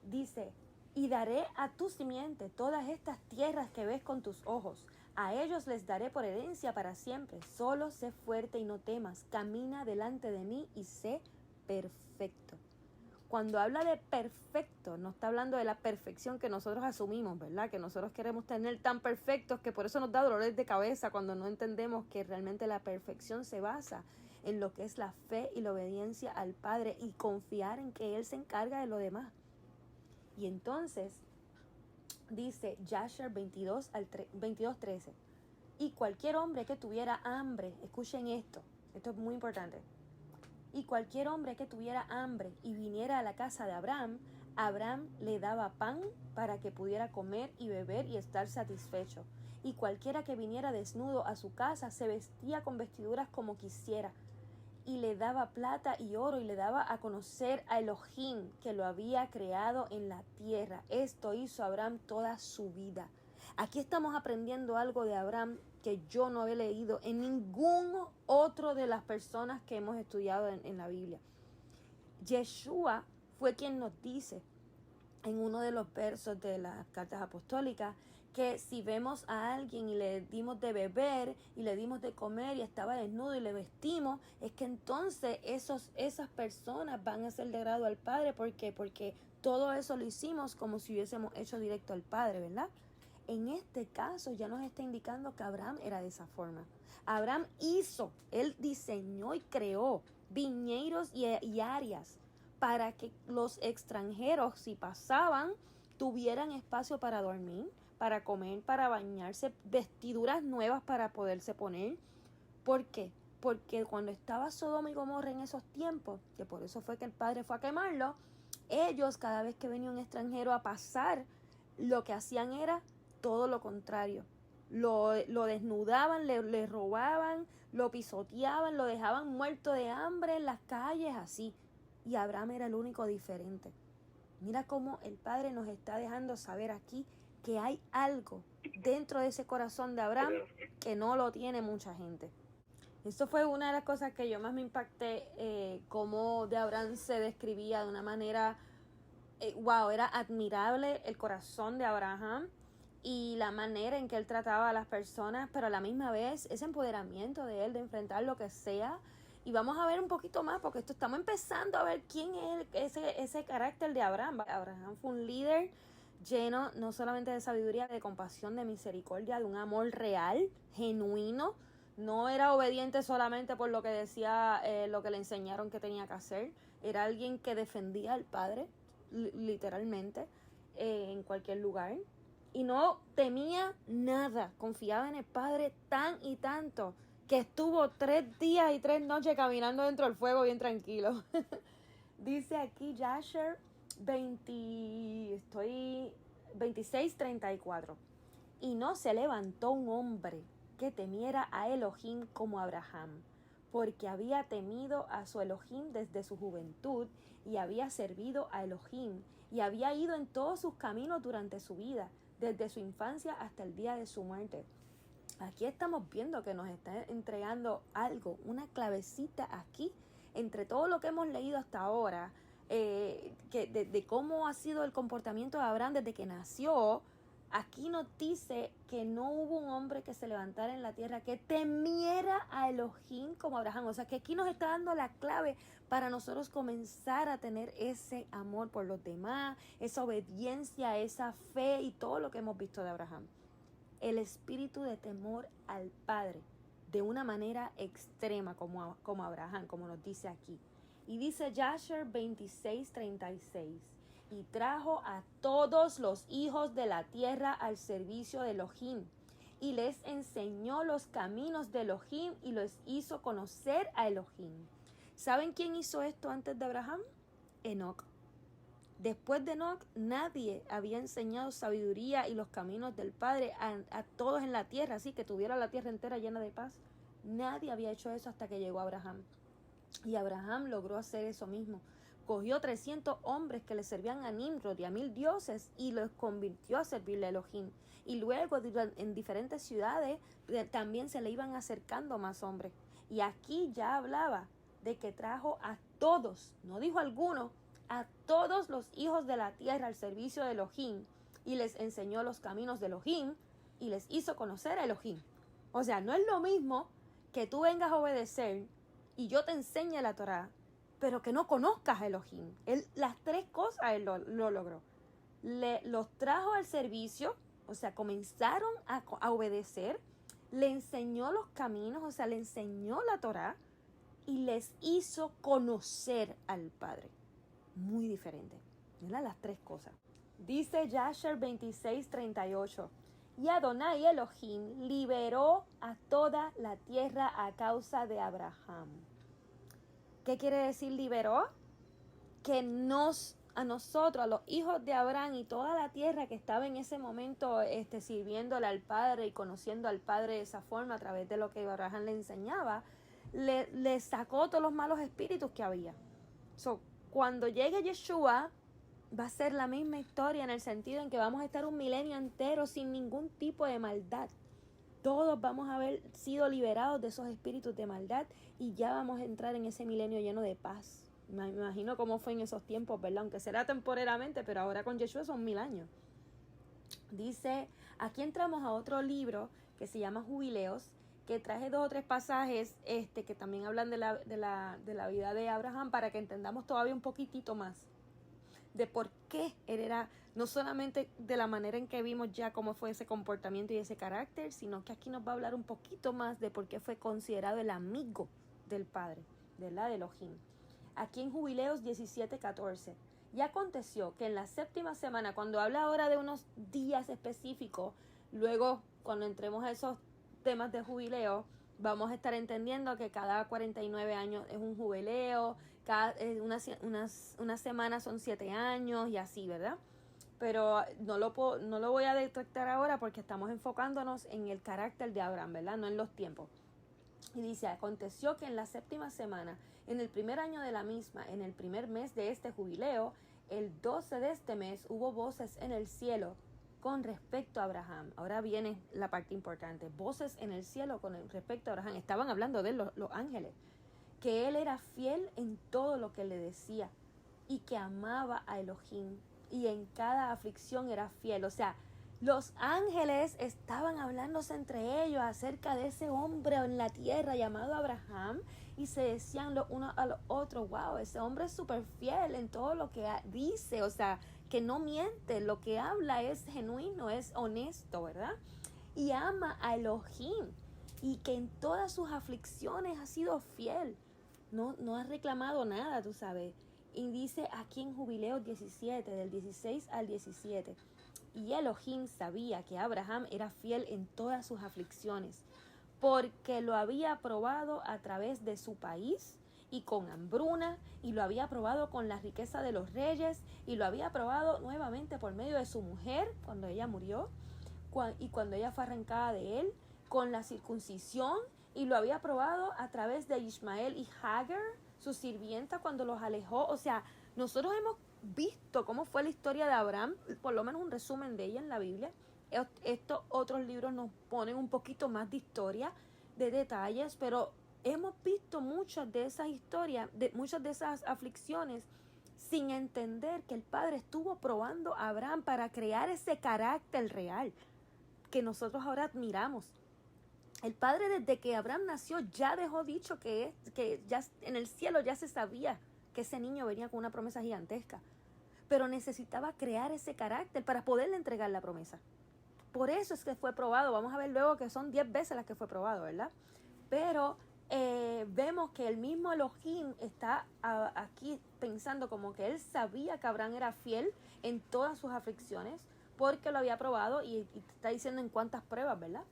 S1: Dice: y daré a tu simiente todas estas tierras que ves con tus ojos. A ellos les daré por herencia para siempre. Solo sé fuerte y no temas. Camina delante de mí y sé perfecto. Cuando habla de perfecto, no está hablando de la perfección que nosotros asumimos, ¿verdad? Que nosotros queremos tener tan perfectos que por eso nos da dolores de cabeza cuando no entendemos que realmente la perfección se basa en lo que es la fe y la obediencia al Padre y confiar en que Él se encarga de lo demás. Y entonces dice Jasher 22:13, y cualquier hombre que tuviera hambre, escuchen esto es muy importante, y cualquier hombre que tuviera hambre y viniera a la casa de Abraham, Abraham le daba pan para que pudiera comer y beber y estar satisfecho. Y cualquiera que viniera desnudo a su casa se vestía con vestiduras como quisiera. Y le daba plata y oro y le daba a conocer a Elohim, que lo había creado en la tierra. Esto hizo Abraham toda su vida. Aquí estamos aprendiendo algo de Abraham que yo no había leído en ningún otro de las personas que hemos estudiado en la Biblia. Yeshua fue quien nos dice en uno de los versos de las cartas apostólicas que si vemos a alguien y le dimos de beber y le dimos de comer y estaba desnudo y le vestimos, es que entonces esas personas van a ser de agrado al Padre. ¿Por qué? Porque todo eso lo hicimos como si hubiésemos hecho directo al Padre, ¿verdad? En este caso ya nos está indicando que Abraham era de esa forma. Abraham él diseñó y creó viñedos y áreas para que los extranjeros, si pasaban, tuvieran espacio para dormir, para comer, para bañarse, vestiduras nuevas para poderse poner. ¿Por qué? Porque cuando estaba Sodoma y Gomorra en esos tiempos, que por eso fue que el Padre fue a quemarlo, ellos, cada vez que venía un extranjero a pasar, lo que hacían era todo lo contrario. Lo desnudaban, le robaban, lo pisoteaban, lo dejaban muerto de hambre en las calles, así. Y Abraham era el único diferente. Mira cómo el Padre nos está dejando saber aquí que hay algo dentro de ese corazón de Abraham que no lo tiene mucha gente. Esto fue una de las cosas que yo más me impacté, cómo de Abraham se describía de una manera, wow, era admirable el corazón de Abraham y la manera en que él trataba a las personas, pero a la misma vez ese empoderamiento de él de enfrentar lo que sea. Y vamos a ver un poquito más, porque estamos empezando a ver quién es ese carácter de Abraham. Abraham fue un líder lleno no solamente de sabiduría, de compasión, de misericordia, de un amor real, genuino. No era obediente solamente por lo que decía, lo que le enseñaron que tenía que hacer. Era alguien que defendía al Padre, literalmente, en cualquier lugar. Y no temía nada, confiaba en el Padre tan y tanto que estuvo 3 días y 3 noches caminando dentro del fuego bien tranquilo. Dice aquí Jasher 26:34. Y no se levantó un hombre que temiera a Elohim como Abraham, porque había temido a su Elohim desde su juventud y había servido a Elohim y había ido en todos sus caminos durante su vida, desde su infancia hasta el día de su muerte. Aquí estamos viendo que nos está entregando algo, una clavecita aquí, entre todo lo que hemos leído hasta ahora, de cómo ha sido el comportamiento de Abraham desde que nació. Aquí nos dice que no hubo un hombre que se levantara en la tierra que temiera a Elohim como Abraham. O sea que aquí nos está dando la clave para nosotros comenzar a tener ese amor por los demás, esa obediencia, esa fe y todo lo que hemos visto de Abraham. El espíritu de temor al Padre de una manera extrema como Abraham, como nos dice aquí. Y dice Jasher 26:36. Y trajo a todos los hijos de la tierra al servicio de Elohim. Y les enseñó los caminos de Elohim y los hizo conocer a Elohim. ¿Saben quién hizo esto antes de Abraham? Enoc. Después de Enoc, nadie había enseñado sabiduría y los caminos del Padre a todos en la tierra, así que tuviera la tierra entera llena de paz. Nadie había hecho eso hasta que llegó Abraham. Y Abraham logró hacer eso mismo. Cogió 300 hombres que le servían a Nimrod y a 1000 dioses y los convirtió a servirle a Elohim. Y luego en diferentes ciudades también se le iban acercando más hombres. Y aquí ya hablaba de que trajo a todos, no dijo algunos, a todos los hijos de la tierra al servicio de Elohim y les enseñó los caminos de Elohim y les hizo conocer a Elohim. O sea, no es lo mismo que tú vengas a obedecer y yo te enseñe la Torá, pero que no conozcas a Elohim. Las tres cosas él lo logró. Los trajo al servicio, o sea, comenzaron a obedecer, le enseñó los caminos, o sea, le enseñó la Torá y les hizo conocer al Padre. Muy diferente. Mira las tres cosas. Dice Jasher 26:38. Y Adonai Elohim liberó a toda la tierra a causa de Abraham. ¿Qué quiere decir liberó? Que a nosotros, a los hijos de Abraham y toda la tierra que estaba en ese momento sirviéndole al Padre y conociendo al Padre de esa forma a través de lo que Abraham le enseñaba, le sacó todos los malos espíritus que había. Cuando llegue Yeshua, va a ser la misma historia en el sentido en que vamos a estar un milenio entero sin ningún tipo de maldad. Todos vamos a haber sido liberados de esos espíritus de maldad y ya vamos a entrar en ese milenio lleno de paz. Me imagino cómo fue en esos tiempos, ¿verdad? Aunque será temporalmente, pero ahora con Yeshua son 1000 años. Dice, aquí entramos a otro libro que se llama Jubileos, que traje 2 o 3 pasajes que también hablan de la vida de Abraham para que entendamos todavía un poquitito más de por qué él era, no solamente de la manera en que vimos ya cómo fue ese comportamiento y ese carácter, sino que aquí nos va a hablar un poquito más de por qué fue considerado el amigo del Padre, de Elohim. Aquí en Jubileos 17:14. Y aconteció que en la 7ª semana, cuando habla ahora de unos días específicos, luego cuando entremos a esos temas de jubileo, vamos a estar entendiendo que cada 49 años es un jubileo, unas semanas son 7 años y así, ¿verdad? Pero no lo voy a detectar ahora porque estamos enfocándonos en el carácter de Abraham, ¿verdad? No en los tiempos. Y dice, aconteció que en la 7ª semana, en el primer año de la misma, en el primer mes de este jubileo, el 12 de este mes, hubo voces en el cielo con respecto a Abraham. Ahora viene la parte importante. Voces en el cielo con respecto a Abraham. Estaban hablando de los ángeles. Que él era fiel en todo lo que le decía y que amaba a Elohim y en cada aflicción era fiel. O sea, los ángeles estaban hablándose entre ellos acerca de ese hombre en la tierra llamado Abraham y se decían los unos a los otros, wow, ese hombre es súper fiel en todo lo que dice, o sea, que no miente, lo que habla es genuino, es honesto, ¿verdad? Y ama a Elohim y que en todas sus aflicciones ha sido fiel, no ha reclamado nada, tú sabes. Y dice aquí en Jubileos 17, del 16 al 17, y Elohim sabía que Abraham era fiel en todas sus aflicciones, porque lo había probado a través de su país y con hambruna, y lo había probado con la riqueza de los reyes, y lo había probado nuevamente por medio de su mujer cuando ella murió, y cuando ella fue arrancada de él, con la circuncisión, y lo había probado a través de Ismael y Hagar, su sirvienta, cuando los alejó. O sea, nosotros hemos visto cómo fue la historia de Abraham, por lo menos un resumen de ella en la Biblia. Estos otros libros nos ponen un poquito más de historia, de detalles, pero hemos visto muchas de esas historias, muchas de esas aflicciones, sin entender que el Padre estuvo probando a Abraham para crear ese carácter real que nosotros ahora admiramos. El Padre, desde que Abraham nació, ya dejó dicho que ya en el cielo ya se sabía que ese niño venía con una promesa gigantesca, pero necesitaba crear ese carácter para poderle entregar la promesa. Por eso es que fue probado. Vamos a ver luego que son 10 veces las que fue probado, ¿verdad? Pero vemos que el mismo Elohim está aquí pensando como que él sabía que Abraham era fiel en todas sus aflicciones porque lo había probado y está diciendo en cuántas pruebas, ¿verdad?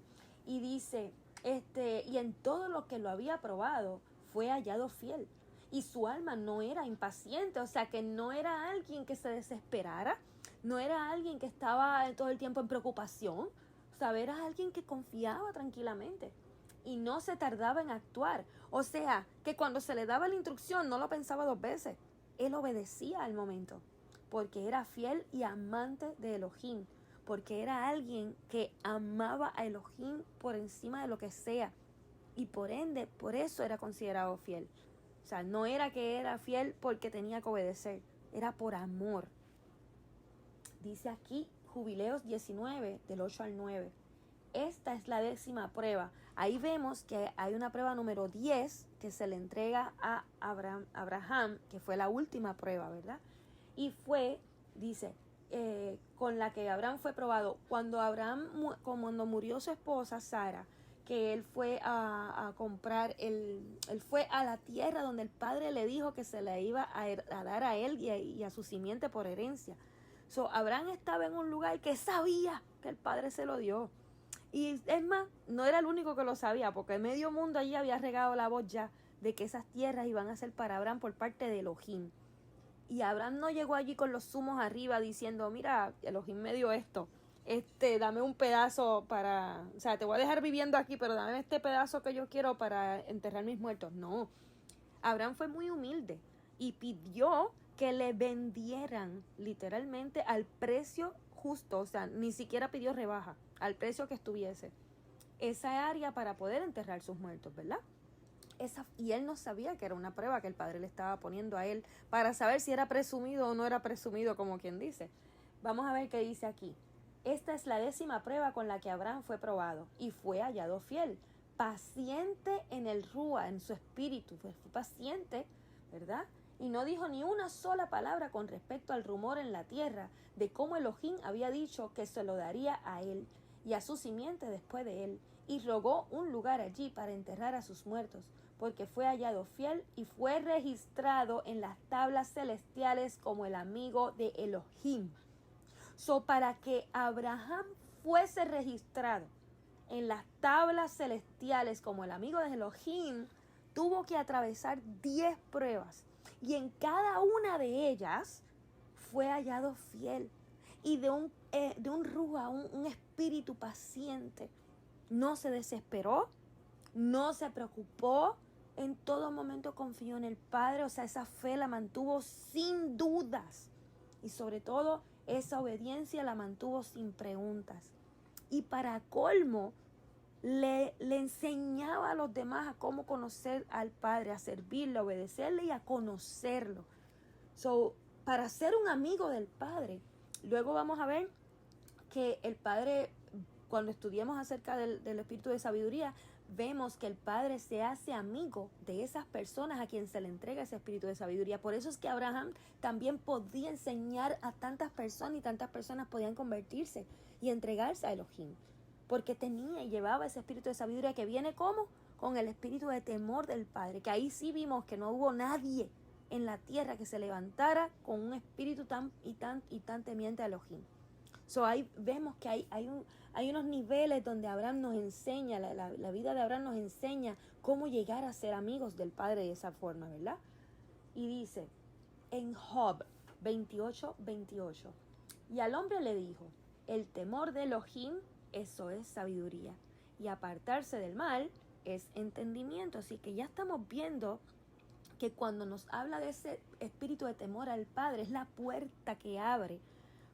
S1: Y dice, y en todo lo que lo había probado fue hallado fiel. Y su alma no era impaciente, o sea que no era alguien que se desesperara, no era alguien que estaba todo el tiempo en preocupación, o sea, era alguien que confiaba tranquilamente y no se tardaba en actuar. O sea, que cuando se le daba la instrucción no lo pensaba dos veces. Él obedecía al momento, porque era fiel y amante de Elohim, porque era alguien que amaba a Elohim por encima de lo que sea, y por ende, por eso era considerado fiel. O sea, no era que era fiel porque tenía que obedecer, era por amor. Dice aquí Jubileos 19, del 8 al 9. Esta es la 10ª prueba. Ahí vemos que hay una prueba número 10 que se le entrega a Abraham, que fue la última prueba, ¿verdad? Y fue, dice, con la que Abraham fue probado. Cuando cuando murió su esposa Sara, que él fue a comprar, él fue a la tierra donde el padre le dijo que se la iba a dar a él y a su simiente por herencia. Abraham estaba en un lugar que sabía que el padre se lo dio. Y es más, no era el único que lo sabía, porque medio mundo allí había regado la voz ya de que esas tierras iban a ser para Abraham por parte de Elohim. Y Abraham no llegó allí con los zumos arriba diciendo, mira, Elohim me dio esto, dame un pedazo para, o sea, te voy a dejar viviendo aquí, pero dame este pedazo que yo quiero para enterrar mis muertos. No, Abraham fue muy humilde y pidió que le vendieran literalmente al precio justo, o sea, ni siquiera pidió rebaja, al precio que estuviese esa área para poder enterrar sus muertos, ¿verdad? Y él no sabía que era una prueba que el padre le estaba poniendo a él para saber si era presumido o no era presumido, como quien dice. Vamos a ver qué dice aquí. Esta es la 10ª prueba con la que Abraham fue probado y fue hallado fiel, paciente en el Rúa, en su espíritu, fue paciente, ¿verdad? Y no dijo ni una sola palabra con respecto al rumor en la tierra de cómo Elohim había dicho que se lo daría a él y a su simiente después de él, y rogó un lugar allí para enterrar a sus muertos, porque fue hallado fiel y fue registrado en las tablas celestiales como el amigo de Elohim. Para que Abraham fuese registrado en las tablas celestiales como el amigo de Elohim, tuvo que atravesar 10 pruebas, y en cada una de ellas fue hallado fiel y de un ruja, un espíritu paciente. No se desesperó, no se preocupó, en todo momento confió en el Padre, o sea, esa fe la mantuvo sin dudas, y sobre todo esa obediencia la mantuvo sin preguntas. Y para colmo, le enseñaba a los demás a cómo conocer al Padre, a servirle, a obedecerle y a conocerlo. Para ser un amigo del Padre, luego vamos a ver que el Padre, cuando estudiamos acerca del espíritu de sabiduría, vemos que el Padre se hace amigo de esas personas a quien se le entrega ese espíritu de sabiduría. Por eso es que Abraham también podía enseñar a tantas personas, y tantas personas podían convertirse y entregarse a Elohim, porque tenía y llevaba ese espíritu de sabiduría que viene ¿cómo? Con el espíritu de temor del Padre, que ahí sí vimos que no hubo nadie en la tierra que se levantara con un espíritu tan temiente a Elohim. Ahí vemos que hay unos niveles donde Abraham nos enseña, la vida de Abraham nos enseña cómo llegar a ser amigos del Padre de esa forma, ¿verdad? Y dice en Job 28:28, y al hombre le dijo, el temor de Elohim, eso es sabiduría, y apartarse del mal es entendimiento. Así que ya estamos viendo que cuando nos habla de ese espíritu de temor al Padre, es la puerta que abre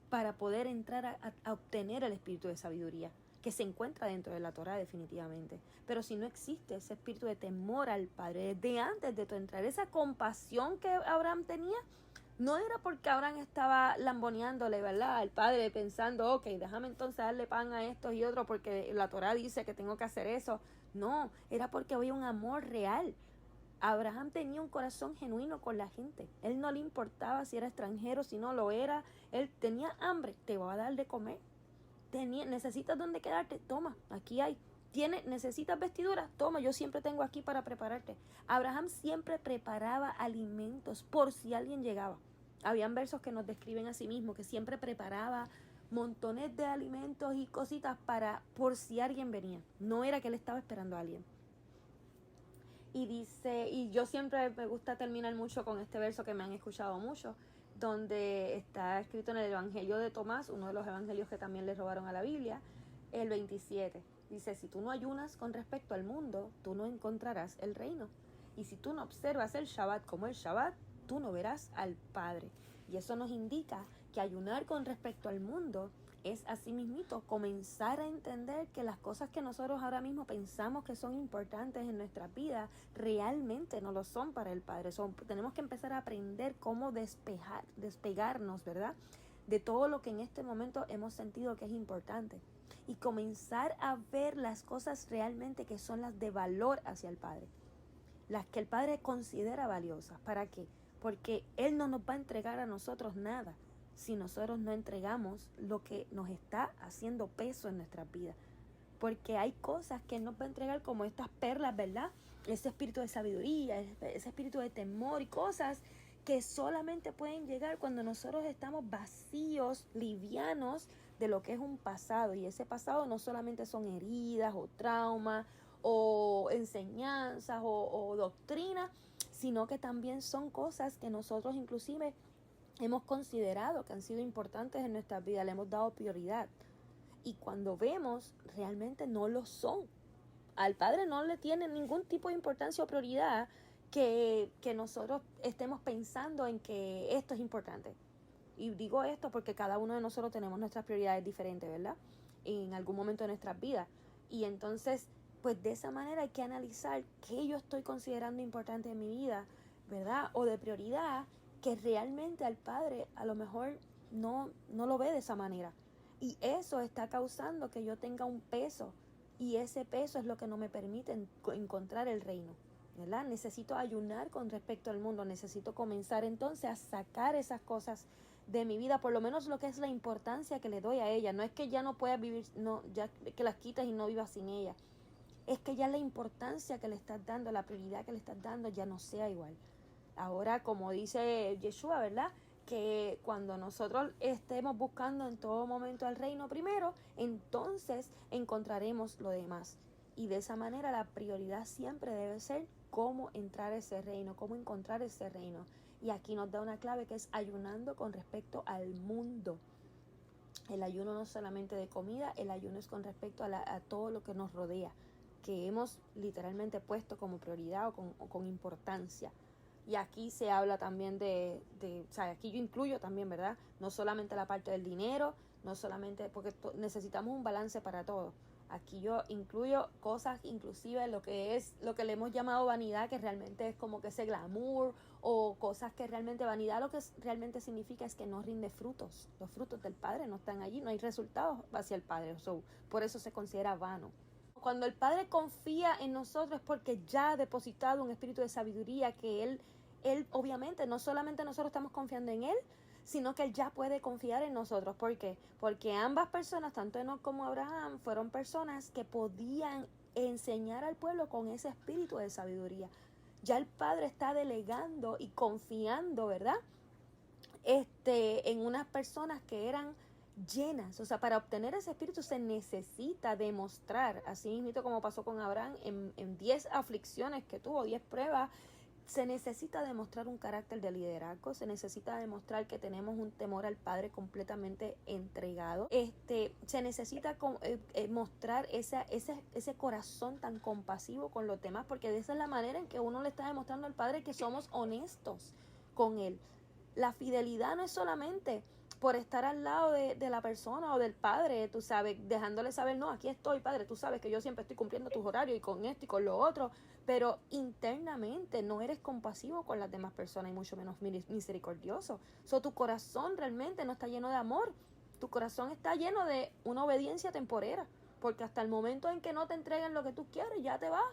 S1: para poder entrar a obtener el espíritu de sabiduría, que se encuentra dentro de la Torá definitivamente. Pero si no existe ese espíritu de temor al Padre, desde antes de tu entrar, esa compasión que Abraham tenía, no era porque Abraham estaba lamboneándole, ¿verdad?, al Padre, pensando, ok, déjame entonces darle pan a estos y otros porque la Torá dice que tengo que hacer eso. No, era porque había un amor real. Abraham tenía un corazón genuino con la gente. Él no le importaba si era extranjero, si no lo era. Él tenía hambre, te voy a dar de comer. Necesitas dónde quedarte, toma, aquí hay. ¿Necesitas vestiduras? Toma, yo siempre tengo aquí para prepararte. Abraham siempre preparaba alimentos por si alguien llegaba. Habían versos que nos describen a sí mismo, que siempre preparaba montones de alimentos y cositas por si alguien venía. No era que él estaba esperando a alguien. Y dice, y yo siempre me gusta terminar mucho con este verso que me han escuchado mucho, donde está escrito en el Evangelio de Tomás, uno de los evangelios que también le robaron a la Biblia, el 27. Dice, si tú no ayunas con respecto al mundo, tú no encontrarás el reino. Y si tú no observas el Shabbat como el Shabbat, tú no verás al Padre. Y eso nos indica que ayunar con respecto al mundo es asimismito comenzar a entender que las cosas que nosotros ahora mismo pensamos que son importantes en nuestra vida realmente no lo son para el Padre. Tenemos que empezar a aprender cómo despegarnos, ¿verdad?, de todo lo que en este momento hemos sentido que es importante y comenzar a ver las cosas realmente que son las de valor hacia el Padre, las que el Padre considera valiosas. ¿Para qué? Porque Él no nos va a entregar a nosotros nada si nosotros no entregamos lo que nos está haciendo peso en nuestras vidas. Porque hay cosas que Él nos va a entregar como estas perlas, ¿verdad? Ese espíritu de sabiduría, ese espíritu de temor y cosas que solamente pueden llegar cuando nosotros estamos vacíos, livianos de lo que es un pasado. Y ese pasado no solamente son heridas o traumas o enseñanzas o doctrinas, sino que también son cosas que nosotros inclusive hemos considerado que han sido importantes en nuestras vidas, le hemos dado prioridad. Y cuando vemos, realmente no lo son. Al Padre no le tiene ningún tipo de importancia o prioridad que nosotros estemos pensando en que esto es importante. Y digo esto porque cada uno de nosotros tenemos nuestras prioridades diferentes, ¿verdad? En algún momento de nuestras vidas. Y entonces, pues de esa manera hay que analizar qué yo estoy considerando importante en mi vida, ¿verdad? O de prioridad, que realmente al Padre a lo mejor no lo ve de esa manera. Y eso está causando que yo tenga un peso. Y ese peso es lo que no me permite encontrar el reino, ¿verdad? Necesito ayunar con respecto al mundo. Necesito comenzar entonces a sacar esas cosas de mi vida, por lo menos lo que es la importancia que le doy a ella. No es que ya no pueda vivir, no, ya que las quitas y no vivas sin ella. Es que ya la importancia que le estás dando, la prioridad que le estás dando ya no sea igual. Ahora, como dice Yeshua, ¿verdad?, que cuando nosotros estemos buscando en todo momento al reino primero, entonces encontraremos lo demás. Y de esa manera la prioridad siempre debe ser cómo entrar a ese reino, cómo encontrar ese reino. Y aquí nos da una clave que es ayunando con respecto al mundo. El ayuno no es solamente de comida, el ayuno es con respecto a todo lo que nos rodea, que hemos literalmente puesto como prioridad o con importancia. Y aquí se habla también o sea, aquí yo incluyo también, ¿verdad? No solamente la parte del dinero, no solamente, porque necesitamos un balance para todo. Aquí yo incluyo cosas, inclusive lo que le hemos llamado vanidad, que realmente es como que ese glamour, o cosas que realmente vanidad lo que realmente significa es que no rinde frutos. Los frutos del Padre no están allí, no hay resultados hacia el Padre. Por eso se considera vano. Cuando el Padre confía en nosotros es porque ya ha depositado un espíritu de sabiduría que Él obviamente, no solamente nosotros estamos confiando en Él, sino que Él ya puede confiar en nosotros. ¿Por qué? Porque ambas personas, tanto Enoc como Abraham, fueron personas que podían enseñar al pueblo con ese espíritu de sabiduría. Ya el Padre está delegando y confiando, ¿verdad?, en unas personas que eran llenas. O sea, para obtener ese espíritu se necesita demostrar, así mismo como pasó con Abraham en 10 aflicciones que tuvo, 10 pruebas. Se necesita demostrar un carácter de liderazgo, se necesita demostrar que tenemos un temor al Padre completamente entregado. Se necesita mostrar ese corazón tan compasivo con los demás, porque de esa es la manera en que uno le está demostrando al Padre que somos honestos con Él. La fidelidad no es solamente por estar al lado de la persona o del Padre, tú sabes, dejándole saber, no, aquí estoy, Padre, tú sabes que yo siempre estoy cumpliendo tus horarios y con esto y con lo otro, pero internamente no eres compasivo con las demás personas y mucho menos misericordioso. Tu corazón realmente no está lleno de amor, tu corazón está lleno de una obediencia temporera, porque hasta el momento en que no te entreguen lo que tú quieres, ya te vas.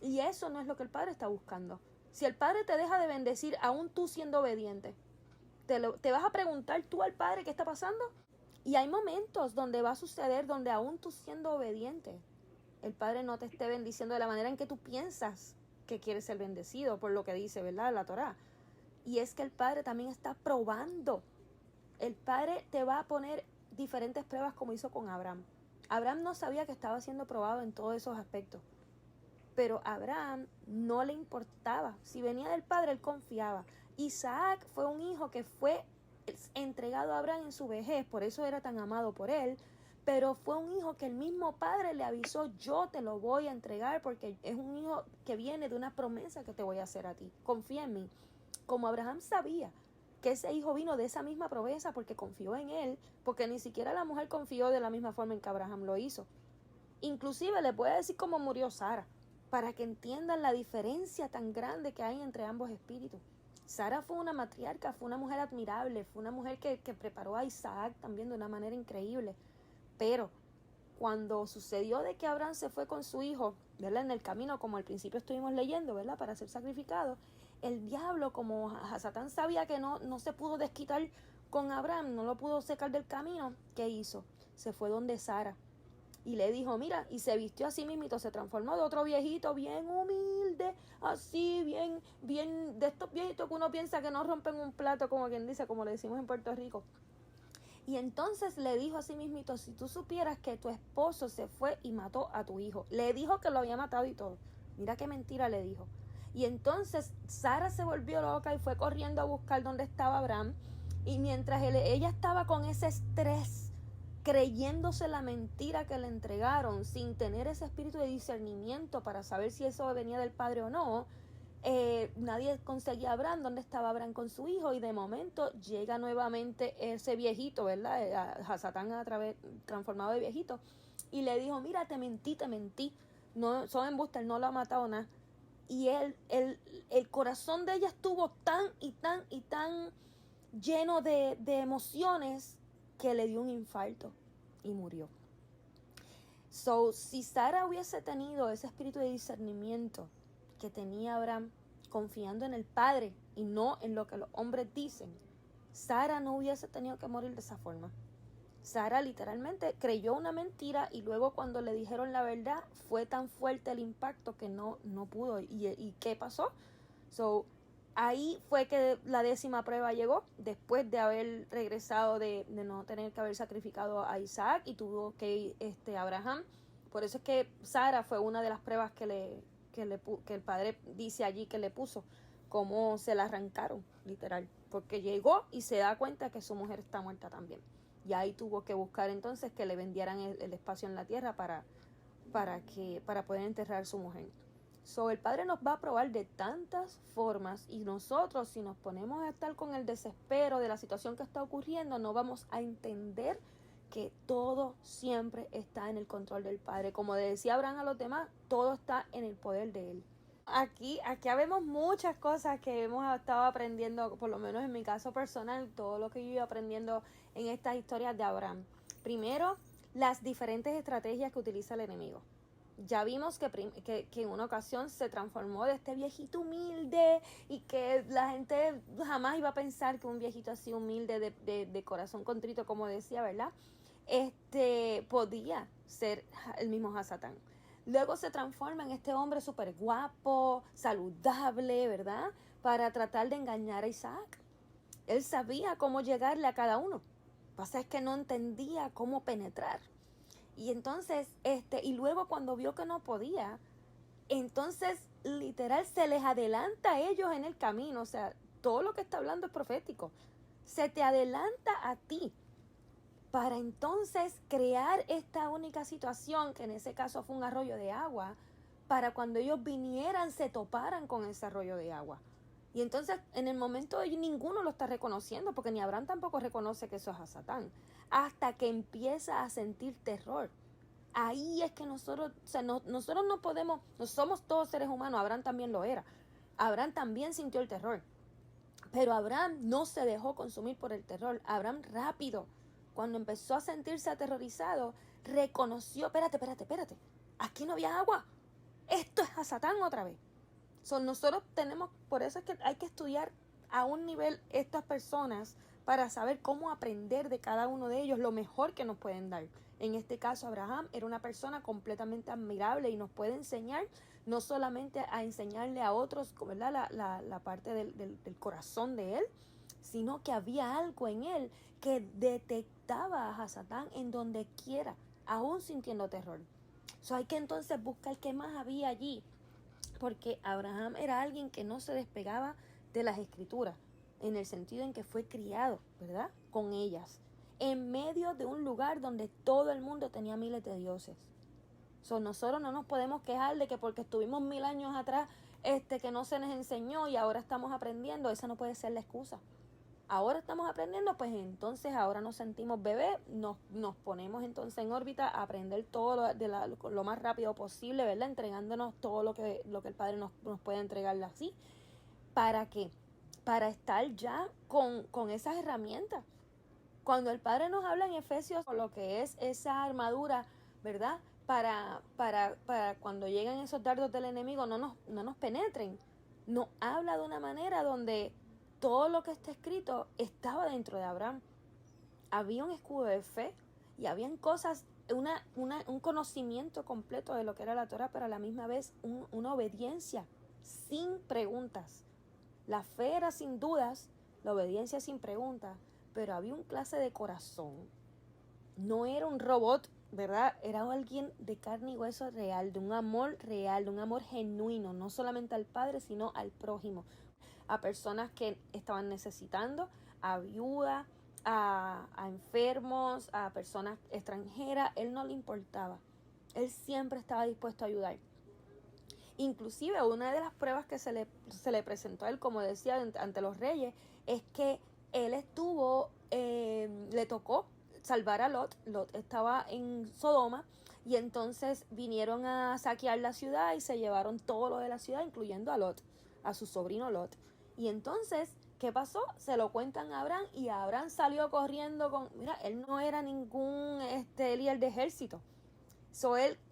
S1: Y eso no es lo que el Padre está buscando. Si el Padre te deja de bendecir, aún tú siendo obediente, te vas a preguntar tú al Padre qué está pasando. Y hay momentos donde va a suceder, donde aún tú siendo obediente, el Padre no te esté bendiciendo de la manera en que tú piensas que quieres ser bendecido, por lo que dice, ¿verdad?, la Torá. Y es que el Padre también está probando. El Padre te va a poner diferentes pruebas como hizo con Abraham. Abraham no sabía que estaba siendo probado en todos esos aspectos. Pero a Abraham no le importaba. Si venía del Padre, él confiaba. Isaac fue un hijo que fue entregado a Abraham en su vejez, por eso era tan amado por él. Pero fue un hijo que el mismo Padre le avisó: yo te lo voy a entregar porque es un hijo que viene de una promesa que te voy a hacer a ti. Confía en mí. Como Abraham sabía que ese hijo vino de esa misma promesa porque confió en él, porque ni siquiera la mujer confió de la misma forma en que Abraham lo hizo. Inclusive le puede decir cómo murió Sara, para que entiendan la diferencia tan grande que hay entre ambos espíritus. Sara fue una matriarca, fue una mujer admirable, fue una mujer que preparó a Isaac también de una manera increíble. Pero cuando sucedió de que Abraham se fue con su hijo, ¿verdad?, en el camino, como al principio estuvimos leyendo, ¿verdad?, para ser sacrificado, el diablo, como Satán sabía que no se pudo desquitar con Abraham, no lo pudo sacar del camino, ¿qué hizo? Se fue donde Sara y le dijo, mira, y se vistió así mismito, se transformó de otro viejito bien humilde, así, bien, de estos viejitos que uno piensa que no rompen un plato, como quien dice, como le decimos en Puerto Rico. Y entonces le dijo así mismito, si tú supieras que tu esposo se fue y mató a tu hijo. Le dijo que lo había matado y todo. Mira qué mentira le dijo. Y entonces Sara se volvió loca y fue corriendo a buscar dónde estaba Abraham. Y mientras ella estaba con ese estrés, creyéndose la mentira que le entregaron, sin tener ese espíritu de discernimiento para saber si eso venía del Padre o no, nadie conseguía a Abraham, dónde estaba Abraham con su hijo, y de momento llega nuevamente ese viejito, ¿verdad?, a Satán transformado de viejito, y le dijo, mira, te mentí, no, son embustes, no lo ha matado nada. Y el corazón de ella estuvo tan lleno de emociones que le dio un infarto y murió. Si Sara hubiese tenido ese espíritu de discernimiento que tenía Abraham, confiando en el Padre y no en lo que los hombres dicen, Sara no hubiese tenido que morir de esa forma. Sara literalmente creyó una mentira y luego cuando le dijeron la verdad fue tan fuerte el impacto que no pudo. ¿Y qué pasó? Ahí fue que la 10ª prueba llegó, después de haber regresado de no tener que haber sacrificado a Isaac, y tuvo que ir Abraham. Por eso es que Sara fue una de las pruebas que el Padre dice allí que le puso, cómo se la arrancaron, literal, porque llegó y se da cuenta que su mujer está muerta también. Y ahí tuvo que buscar entonces que le vendieran el espacio en la tierra para poder enterrar a su mujer. El Padre nos va a probar de tantas formas, y nosotros, si nos ponemos a estar con el desespero de la situación que está ocurriendo, no vamos a entender que todo siempre está en el control del Padre. Como decía Abraham a los demás, todo está en el poder de Él. Aquí vemos muchas cosas que hemos estado aprendiendo, por lo menos en mi caso personal, todo lo que yo iba aprendiendo en estas historias de Abraham. Primero, las diferentes estrategias que utiliza el enemigo. Ya vimos que en una ocasión se transformó de este viejito humilde, y que la gente jamás iba a pensar que un viejito así humilde, de corazón contrito, como decía, ¿verdad?, podía ser el mismo Hasatán. Luego se transforma en este hombre súper guapo, saludable, ¿verdad?, para tratar de engañar a Isaac. Él sabía cómo llegarle a cada uno. Lo que pasa es que no entendía cómo penetrar. Y entonces, y luego cuando vio que no podía, entonces literal se les adelanta a ellos en el camino. O sea, todo lo que está hablando es profético. Se te adelanta a ti para entonces crear esta única situación, que en ese caso fue un arroyo de agua, para cuando ellos vinieran se toparan con ese arroyo de agua. Y entonces en el momento ninguno lo está reconociendo, porque ni Abraham tampoco reconoce que eso es a Satán, hasta que empieza a sentir terror. Ahí es que nosotros no podemos, no somos todos seres humanos. Abraham también lo era. Abraham también sintió el terror, pero Abraham no se dejó consumir por el terror. Abraham rápido, cuando empezó a sentirse aterrorizado, reconoció, espérate, aquí no había agua, esto es a Satán otra vez. Nosotros tenemos, por eso es que hay que estudiar a un nivel estas personas, para saber cómo aprender de cada uno de ellos lo mejor que nos pueden dar. En este caso, Abraham era una persona completamente admirable y nos puede enseñar, no solamente a enseñarle a otros, ¿verdad?, la parte del corazón de él, sino que había algo en él que detectaba a Satán en donde quiera, aún sintiendo terror. Hay que entonces buscar qué más había allí, porque Abraham era alguien que no se despegaba de las escrituras, en el sentido en que fue criado, ¿verdad?, con ellas, en medio de un lugar donde todo el mundo tenía miles de dioses. Nosotros no nos podemos quejar de que porque estuvimos 1000 años atrás, que no se nos enseñó y ahora estamos aprendiendo. Esa no puede ser la excusa. Ahora estamos aprendiendo, pues entonces ahora nos sentimos bebés, nos ponemos entonces en órbita a aprender todo lo más rápido posible, ¿verdad? Entregándonos todo lo que el Padre nos puede entregar así. ¿Para qué? Para estar ya con esas herramientas. Cuando el Padre nos habla en Efesios lo que es esa armadura, ¿verdad?, para cuando llegan esos dardos del enemigo no nos penetren. Nos habla de una manera donde todo lo que está escrito estaba dentro de Abraham. Había un escudo de fe y habían cosas, un conocimiento completo de lo que era la Torah, pero a la misma vez una obediencia sin preguntas. La fe era sin dudas, la obediencia sin preguntas, pero había un clase de corazón. No era un robot, ¿verdad? Era alguien de carne y hueso real, de un amor real, de un amor genuino, no solamente al Padre, sino al prójimo, a personas que estaban necesitando, a viudas, a enfermos, a personas extranjeras. Él no le importaba. Él siempre estaba dispuesto a ayudar. Inclusive una de las pruebas que se le presentó a él, como decía, ante los reyes, es que él le tocó salvar a Lot. Lot estaba en Sodoma y entonces vinieron a saquear la ciudad y se llevaron todo lo de la ciudad, incluyendo a Lot, a su sobrino Lot. Y entonces, ¿qué pasó? Se lo cuentan a Abraham y Abraham salió corriendo mira, él no era ningún líder de ejército.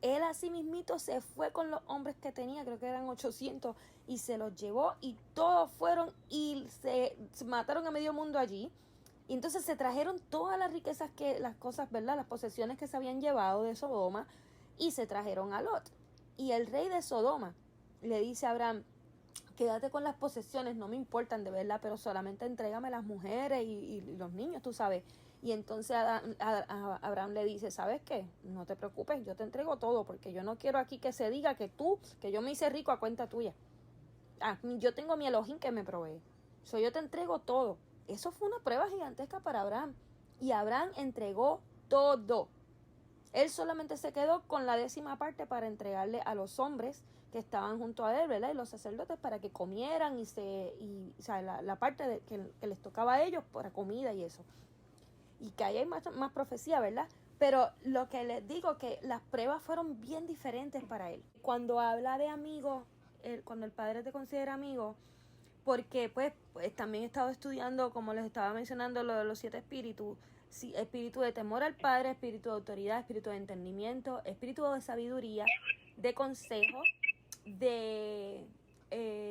S1: Él así mismito se fue con los hombres que tenía, creo que eran 800, y se los llevó y todos fueron y se mataron a medio mundo allí. Y entonces se trajeron todas las riquezas, las cosas, ¿verdad?, las posesiones que se habían llevado de Sodoma, y se trajeron a Lot. Y el rey de Sodoma le dice a Abraham: quédate con las posesiones, no me importan de verdad, pero solamente entrégame las mujeres y los niños, tú sabes. Y entonces Abraham le dice: ¿sabes qué? No te preocupes, yo te entrego todo, porque yo no quiero aquí que se diga que yo me hice rico a cuenta tuya. Yo tengo mi Elohim que me provee. Yo te entrego todo. Eso fue una prueba gigantesca para Abraham. Y Abraham entregó todo. Él solamente se quedó con la 10ª parte para entregarle a los hombres que estaban junto a él, ¿verdad?, y los sacerdotes, para que comieran o sea, la parte que les tocaba a ellos para comida y eso. Y que ahí hay más profecía, ¿verdad? Pero lo que les digo, que las pruebas fueron bien diferentes para él. Cuando habla de amigos, cuando el Padre te considera amigo, porque pues también he estado estudiando, como les estaba mencionando, lo de los 7 espíritus. Sí, espíritu de temor al Padre, espíritu de autoridad, espíritu de entendimiento, espíritu de sabiduría, de consejo, de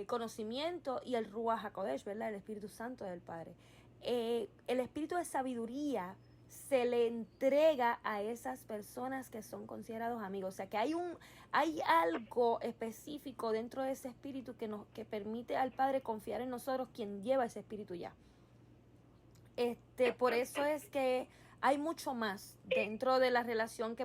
S1: conocimiento, y el Ruach HaKodesh, ¿verdad?, el Espíritu Santo del Padre. El espíritu de sabiduría se le entrega a esas personas que son considerados amigos. O sea, que hay algo específico dentro de ese espíritu que permite al Padre confiar en nosotros, quien lleva ese espíritu ya. Por eso es que hay mucho más dentro de la relación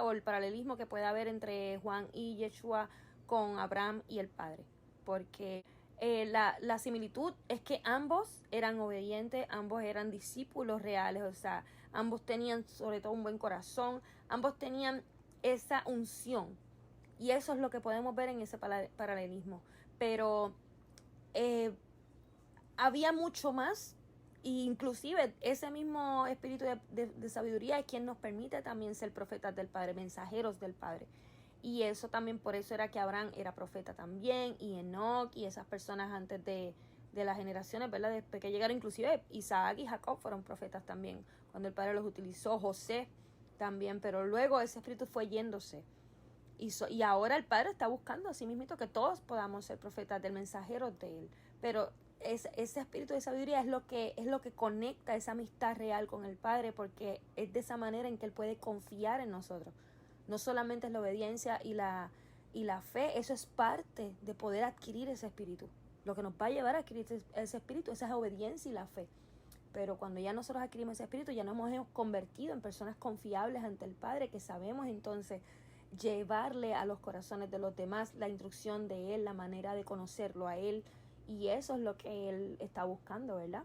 S1: o el paralelismo que pueda haber entre Juan y Yeshua con Abraham y el Padre. Porque la similitud es que ambos eran obedientes, ambos eran discípulos reales, o sea, ambos tenían sobre todo un buen corazón, ambos tenían esa unción. Y eso es lo que podemos ver en ese paralelismo. Pero había mucho más. Y inclusive ese mismo espíritu de sabiduría es quien nos permite también ser profetas del Padre, mensajeros del Padre. Y eso también, por eso era que Abraham era profeta también, y Enoc, y esas personas antes de las generaciones, ¿verdad?, después que llegaron, inclusive Isaac y Jacob fueron profetas también, cuando el Padre los utilizó, José también, pero luego ese espíritu fue yéndose. Y ahora el Padre está buscando a sí mismo que todos podamos ser profetas del mensajero de él. Pero ese espíritu de sabiduría es lo que conecta esa amistad real con el Padre, porque es de esa manera en que Él puede confiar en nosotros. No solamente es la obediencia y la fe, eso es parte de poder adquirir ese espíritu. Lo que nos va a llevar a adquirir ese espíritu, esa es la obediencia y la fe. Pero cuando ya nosotros adquirimos ese espíritu, ya nos hemos convertido en personas confiables ante el Padre, que sabemos entonces llevarle a los corazones de los demás la instrucción de Él, la manera de conocerlo a Él. Y eso es lo que Él está buscando, ¿verdad?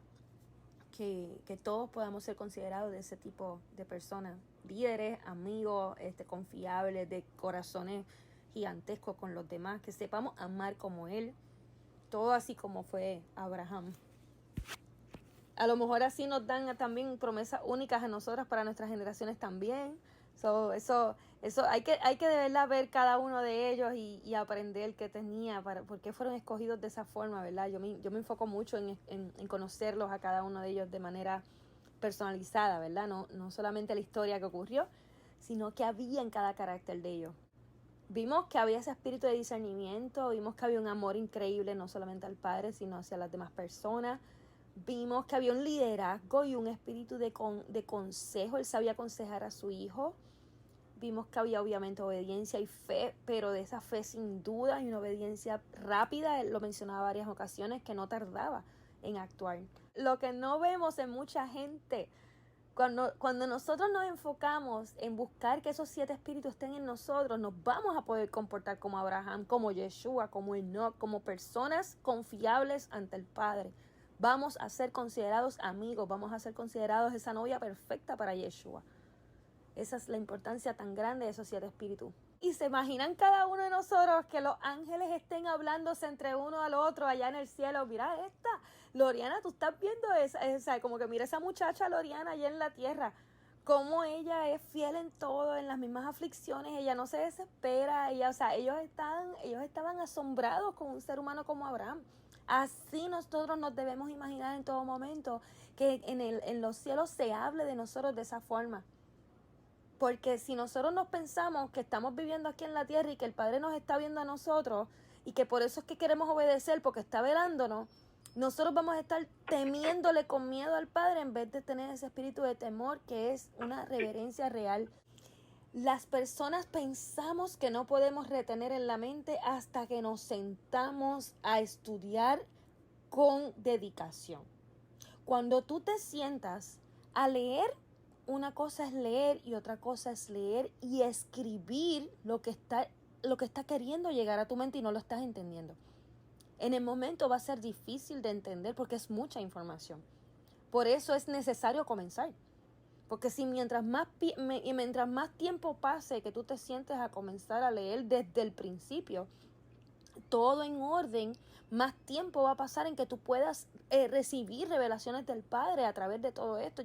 S1: Que todos podamos ser considerados de ese tipo de personas, líderes, amigos, confiables, de corazones gigantescos con los demás, que sepamos amar como Él, todo así como fue Abraham. A lo mejor así nos dan también promesas únicas a nosotras para nuestras generaciones también. Eso hay que de verdad ver cada uno de ellos y aprender qué tenía, por qué fueron escogidos de esa forma, ¿verdad? Yo me enfoco mucho en conocerlos a cada uno de ellos de manera personalizada, ¿verdad? No solamente la historia que ocurrió, sino que había en cada carácter de ellos. Vimos que había ese espíritu de discernimiento, vimos que había un amor increíble no solamente al Padre, sino hacia las demás personas. Vimos que había un liderazgo y un espíritu de consejo. Él sabía aconsejar a su hijo. Vimos que había obviamente obediencia y fe, pero de esa fe sin duda y una obediencia rápida. Él lo mencionaba varias ocasiones, que no tardaba en actuar. Lo que no vemos en mucha gente, cuando nosotros nos enfocamos en buscar que esos 7 espíritus estén en nosotros, nos vamos a poder comportar como Abraham, como Yeshua, como Enoch, como personas confiables ante el Padre. Vamos a ser considerados amigos, vamos a ser considerados esa novia perfecta para Yeshua. Esa es la importancia tan grande de esos 7 espíritus. Y se imaginan cada uno de nosotros que los ángeles estén hablándose entre uno al otro allá en el cielo. Mira esta, Loriana, tú estás viendo esa, como que mira esa muchacha Loriana allá en la tierra. Cómo ella es fiel en todo, en las mismas aflicciones, ella no se desespera, ellos estaban asombrados con un ser humano como Abraham. Así nosotros nos debemos imaginar en todo momento que en los cielos se hable de nosotros de esa forma. Porque si nosotros nos pensamos que estamos viviendo aquí en la tierra y que el Padre nos está viendo a nosotros y que por eso es que queremos obedecer porque está velándonos, nosotros vamos a estar temiéndole con miedo al Padre en vez de tener ese espíritu de temor que es una reverencia real. Las personas pensamos que no podemos retener en la mente hasta que nos sentamos a estudiar con dedicación. Cuando tú te sientas a leer, una cosa es leer y otra cosa es leer y escribir lo que está queriendo llegar a tu mente y no lo estás entendiendo. En el momento va a ser difícil de entender porque es mucha información. Por eso es necesario comenzar. Porque si mientras más tiempo pase que tú te sientes a comenzar a leer desde el principio, todo en orden, más tiempo va a pasar en que tú puedas recibir revelaciones del Padre a través de todo esto.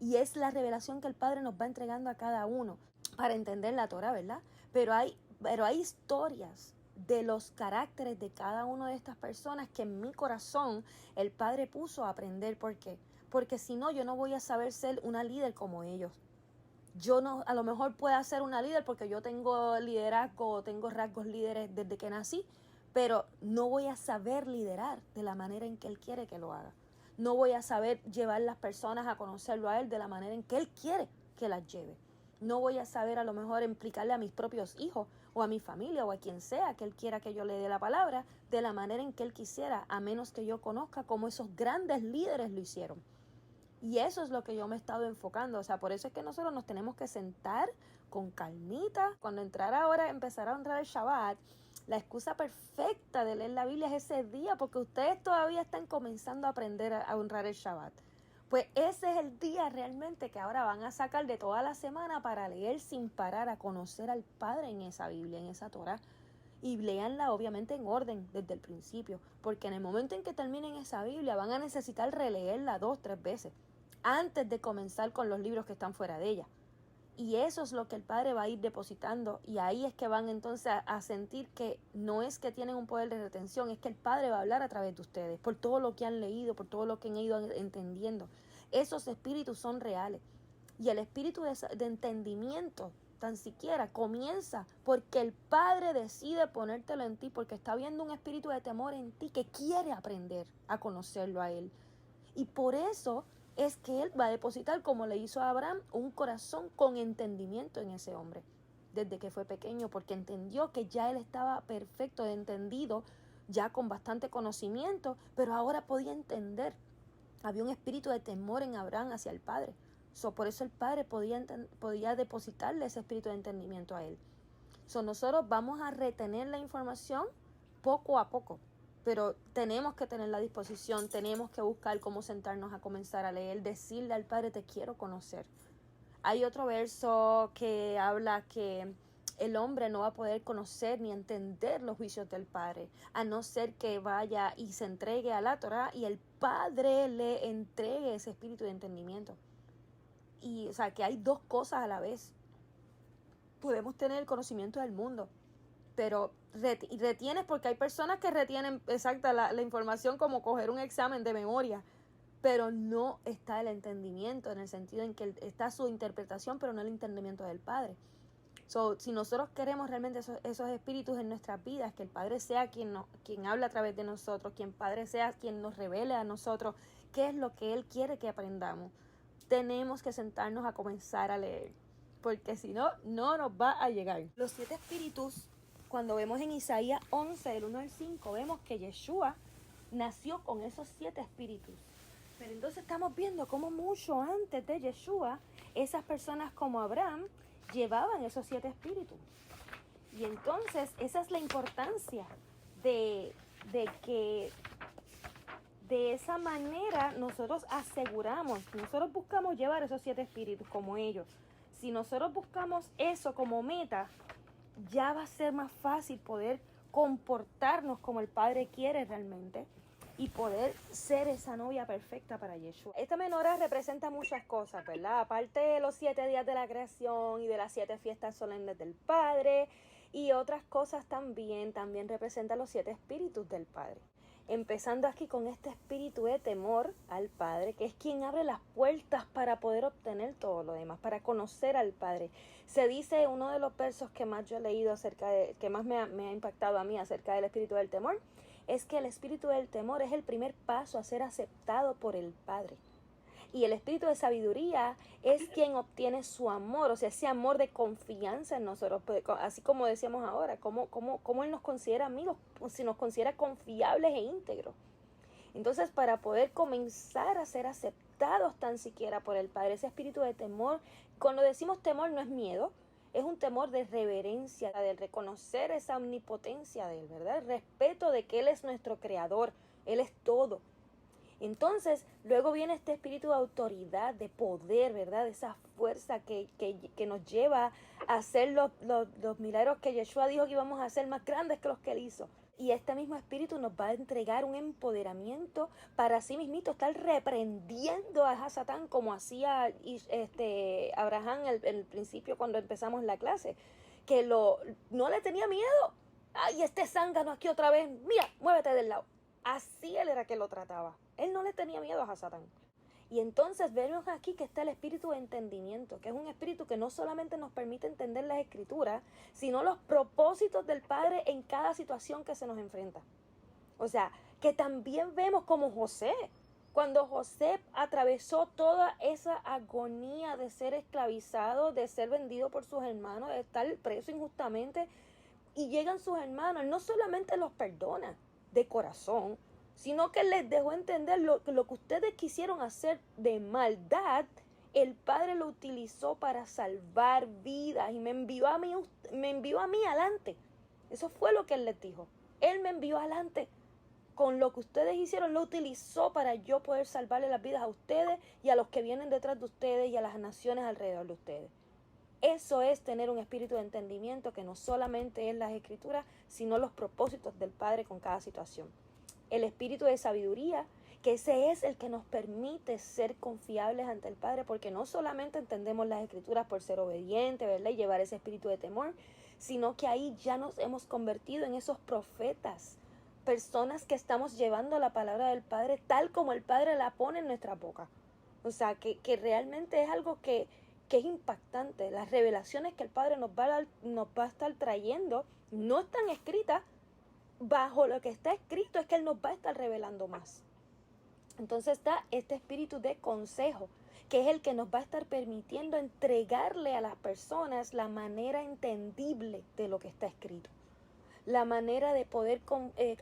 S1: Y es la revelación que el Padre nos va entregando a cada uno para entender la Torah, ¿verdad? Pero hay historias de los caracteres de cada una de estas personas que en mi corazón el Padre puso a aprender. ¿Por qué? Porque si no, yo no voy a saber ser una líder como ellos. Yo no, a lo mejor pueda ser una líder porque yo tengo liderazgo o tengo rasgos líderes desde que nací, pero no voy a saber liderar de la manera en que Él quiere que lo haga. No voy a saber llevar las personas a conocerlo a Él de la manera en que Él quiere que las lleve. No voy a saber a lo mejor implicarle a mis propios hijos o a mi familia o a quien sea que Él quiera que yo le dé la palabra de la manera en que Él quisiera, a menos que yo conozca cómo esos grandes líderes lo hicieron. Y eso es lo que yo me he estado enfocando. O sea, por eso es que nosotros nos tenemos que sentar con calmita. Cuando empezará a honrar el Shabbat, la excusa perfecta de leer la Biblia es ese día, porque ustedes todavía están comenzando a aprender a honrar el Shabbat. Pues ese es el día realmente que ahora van a sacar de toda la semana para leer sin parar, a conocer al Padre en esa Biblia, en esa Torah. Y léanla obviamente en orden desde el principio, porque en el momento en que terminen esa Biblia van a necesitar releerla 2, 3 veces antes de comenzar con los libros que están fuera de ella. Y eso es lo que el Padre va a ir depositando, y ahí es que van entonces a sentir que no es que tienen un poder de retención, es que el Padre va a hablar a través de ustedes, por todo lo que han leído, por todo lo que han ido entendiendo. Esos espíritus son reales. Y el espíritu de entendimiento tan siquiera, comienza porque el Padre decide ponértelo en ti, porque está viendo un espíritu de temor en ti que quiere aprender a conocerlo a Él. Y por eso es que Él va a depositar, como le hizo a Abraham, un corazón con entendimiento en ese hombre, desde que fue pequeño, porque entendió que ya él estaba perfecto, entendido, ya con bastante conocimiento, pero ahora podía entender. Había un espíritu de temor en Abraham hacia el Padre. Por eso el Padre podía depositarle ese espíritu de entendimiento a él. Nosotros vamos a retener la información poco a poco, pero tenemos que tener la disposición, tenemos que buscar cómo sentarnos a comenzar a leer, decirle al Padre, te quiero conocer. Hay otro verso que habla que el hombre no va a poder conocer ni entender los juicios del Padre, a no ser que vaya y se entregue a la Torá y el Padre le entregue ese espíritu de entendimiento. Y, o sea, que hay dos cosas a la vez. Podemos tener el conocimiento del mundo, pero retienes, porque hay personas que retienen exacta la información como coger un examen de memoria, pero no está el entendimiento, en el sentido en que está su interpretación, pero no el entendimiento del Padre. Si nosotros queremos realmente esos espíritus en nuestras vidas, que el Padre sea quien habla a través de nosotros, que el Padre sea quien nos revele a nosotros qué es lo que Él quiere que aprendamos, tenemos que sentarnos a comenzar a leer, porque si no, no nos va a llegar. Los 7 espíritus, cuando vemos en Isaías 11, del 1 al 5, vemos que Yeshua nació con esos 7 espíritus. Pero entonces estamos viendo cómo mucho antes de Yeshua, esas personas como Abraham llevaban esos 7 espíritus. Y entonces esa es la importancia de que de esa manera nosotros nosotros buscamos llevar esos 7 espíritus como ellos. Si nosotros buscamos eso como meta, ya va a ser más fácil poder comportarnos como el Padre quiere realmente y poder ser esa novia perfecta para Yeshua. Esta menorá representa muchas cosas, ¿verdad? Aparte de los 7 días de la creación y de las 7 fiestas solemnes del Padre y otras cosas también representa los 7 espíritus del Padre. Empezando aquí con este espíritu de temor al Padre, que es quien abre las puertas para poder obtener todo lo demás, para conocer al Padre. Se dice, uno de los versos que más yo he leído que más me ha impactado a mí acerca del espíritu del temor, es que el espíritu del temor es el primer paso a ser aceptado por el Padre. Y el espíritu de sabiduría es quien obtiene su amor, o sea, ese amor de confianza en nosotros, así como decíamos ahora, cómo Él nos considera amigos, si nos considera confiables e íntegros. Entonces, para poder comenzar a ser aceptados tan siquiera por el Padre, ese espíritu de temor, cuando decimos temor no es miedo, es un temor de reverencia, de reconocer esa omnipotencia de Él, ¿verdad? El respeto de que Él es nuestro creador, Él es todo. Entonces, luego viene este espíritu de autoridad, de poder, ¿verdad? Esa fuerza que nos lleva a hacer los milagros que Yeshua dijo que íbamos a hacer más grandes que los que Él hizo. Y este mismo espíritu nos va a entregar un empoderamiento para sí mismito, estar reprendiendo a Satán como hacía Abraham en el principio cuando empezamos la clase, que no le tenía miedo. Ay, este zángano aquí otra vez, mira, muévete del lado. Así él era que lo trataba. Él no le tenía miedo a Satán. Y entonces vemos aquí que está el espíritu de entendimiento, que es un espíritu que no solamente nos permite entender las escrituras, sino los propósitos del Padre en cada situación que se nos enfrenta. O sea, que también vemos como José, cuando José atravesó toda esa agonía de ser esclavizado, de ser vendido por sus hermanos, de estar preso injustamente, y llegan sus hermanos, él no solamente los perdona de corazón, sino que les dejó entender lo que ustedes quisieron hacer de maldad, el Padre lo utilizó para salvar vidas y me envió a mí adelante. Eso fue lo que Él les dijo. Él me envió adelante. Con lo que ustedes hicieron, lo utilizó para yo poder salvarle las vidas a ustedes y a los que vienen detrás de ustedes y a las naciones alrededor de ustedes. Eso es tener un espíritu de entendimiento que no solamente es las escrituras, sino los propósitos del Padre con cada situación. El espíritu de sabiduría, que ese es el que nos permite ser confiables ante el Padre, porque no solamente entendemos las escrituras por ser obedientes, ¿verdad? Y llevar ese espíritu de temor, sino que ahí ya nos hemos convertido en esos profetas, personas que estamos llevando la palabra del Padre tal como el Padre la pone en nuestra boca. O sea, que realmente es algo que que es impactante. Las revelaciones que el Padre nos va a estar trayendo no están escritas bajo lo que está escrito, es que Él nos va a estar revelando más. Entonces está este espíritu de consejo, que es el que nos va a estar permitiendo entregarle a las personas la manera entendible de lo que está escrito. La manera de poder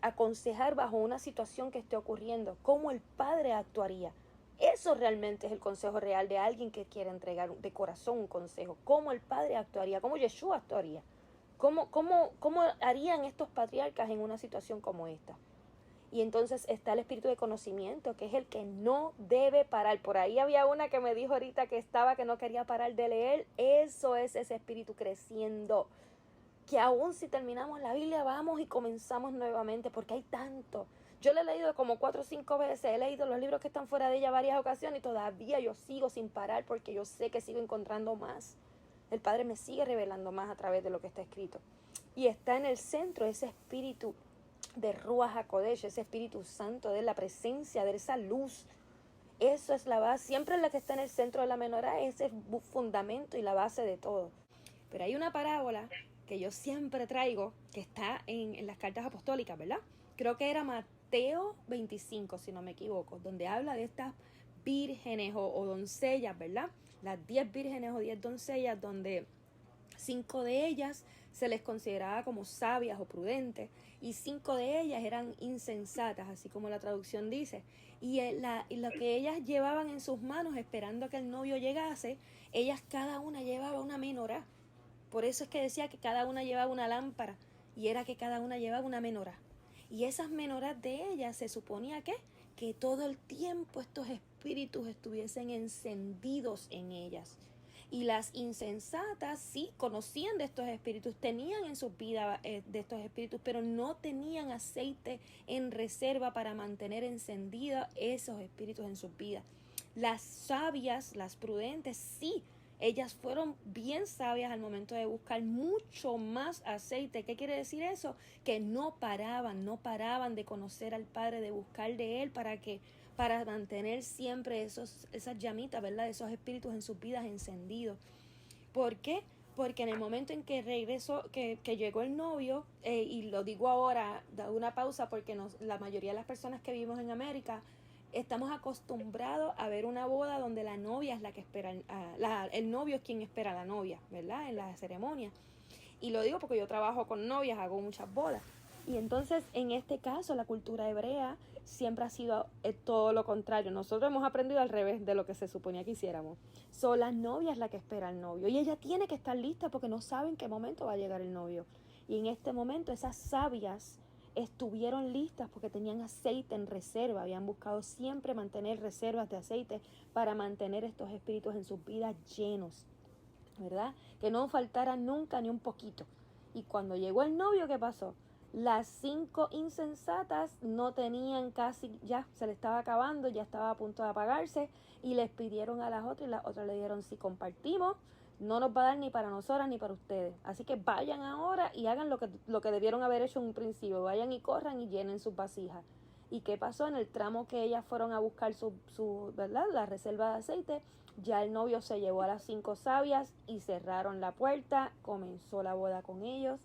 S1: aconsejar bajo una situación que esté ocurriendo, cómo el Padre actuaría. Eso realmente es el consejo real de alguien que quiere entregar de corazón un consejo. Cómo el Padre actuaría, cómo Yeshua actuaría. ¿Cómo harían estos patriarcas en una situación como esta? Y entonces está el espíritu de conocimiento, que es el que no debe parar. Por ahí había una que me dijo ahorita que no quería parar de leer. Eso es ese espíritu creciendo. Que aún si terminamos la Biblia, vamos y comenzamos nuevamente, porque hay tanto. Yo la he leído como 4 o 5 veces, he leído los libros que están fuera de ella varias ocasiones y todavía yo sigo sin parar porque yo sé que sigo encontrando más. El Padre me sigue revelando más a través de lo que está escrito. Y está en el centro ese espíritu de Ruach HaKodesh, ese Espíritu Santo, de la presencia, de esa luz. Eso es la base, siempre la que está en el centro de la menorá, ese es el fundamento y la base de todo. Pero hay una parábola que yo siempre traigo, que está en las cartas apostólicas, ¿verdad? Creo que era Mateo 25, si no me equivoco, donde habla de estas vírgenes o doncellas, ¿verdad? Las 10 vírgenes o 10 doncellas, donde 5 de ellas se les consideraba como sabias o prudentes y 5 de ellas eran insensatas, así como la traducción dice. Y lo que ellas llevaban en sus manos esperando a que el novio llegase, ellas cada una llevaba una menorá. Por eso es que decía que cada una llevaba una lámpara y era que cada una llevaba una menorá. Y esas menorás de ellas se suponía que todo el tiempo estos espíritus estuviesen encendidos en ellas. Y las insensatas sí conocían de estos espíritus, tenían en sus vidas de estos espíritus, pero no tenían aceite en reserva para mantener encendidos esos espíritus en sus vidas. Las sabias, las prudentes, sí, ellas fueron bien sabias al momento de buscar mucho más aceite. ¿Qué quiere decir eso? Que no paraban de conocer al Padre, de buscar de Él para mantener siempre esas llamitas, ¿verdad? Esos espíritus en sus vidas encendidos. ¿Por qué? Porque en el momento en que regresó, que llegó el novio, y lo digo ahora, da una pausa porque la mayoría de las personas que vivimos en América estamos acostumbrados a ver una boda donde la novia es la que espera, el novio es quien espera a la novia, ¿verdad? En la ceremonia. Y lo digo porque yo trabajo con novias, hago muchas bodas. Y entonces, en este caso, la cultura hebrea siempre ha sido todo lo contrario. Nosotros hemos aprendido al revés de lo que se suponía que hiciéramos. Son las novias la que espera al novio. Y ella tiene que estar lista porque no sabe en qué momento va a llegar el novio. Y en este momento, esas sabias estuvieron listas porque tenían aceite en reserva. Habían buscado siempre mantener reservas de aceite para mantener estos espíritus en sus vidas llenos, ¿verdad? Que no faltara nunca ni un poquito. Y cuando llegó el novio, ¿qué pasó? Las 5 insensatas no tenían casi, ya se le estaba acabando, ya estaba a punto de apagarse y les pidieron a las otras y las otras le dieron, si compartimos, no nos va a dar ni para nosotras ni para ustedes. Así que vayan ahora y hagan lo que debieron haber hecho en un principio. Vayan y corran y llenen sus vasijas. ¿Y qué pasó? En el tramo que ellas fueron a buscar ¿verdad? La reserva de aceite, ya el novio se llevó a las 5 sabias y cerraron la puerta, comenzó la boda con ellos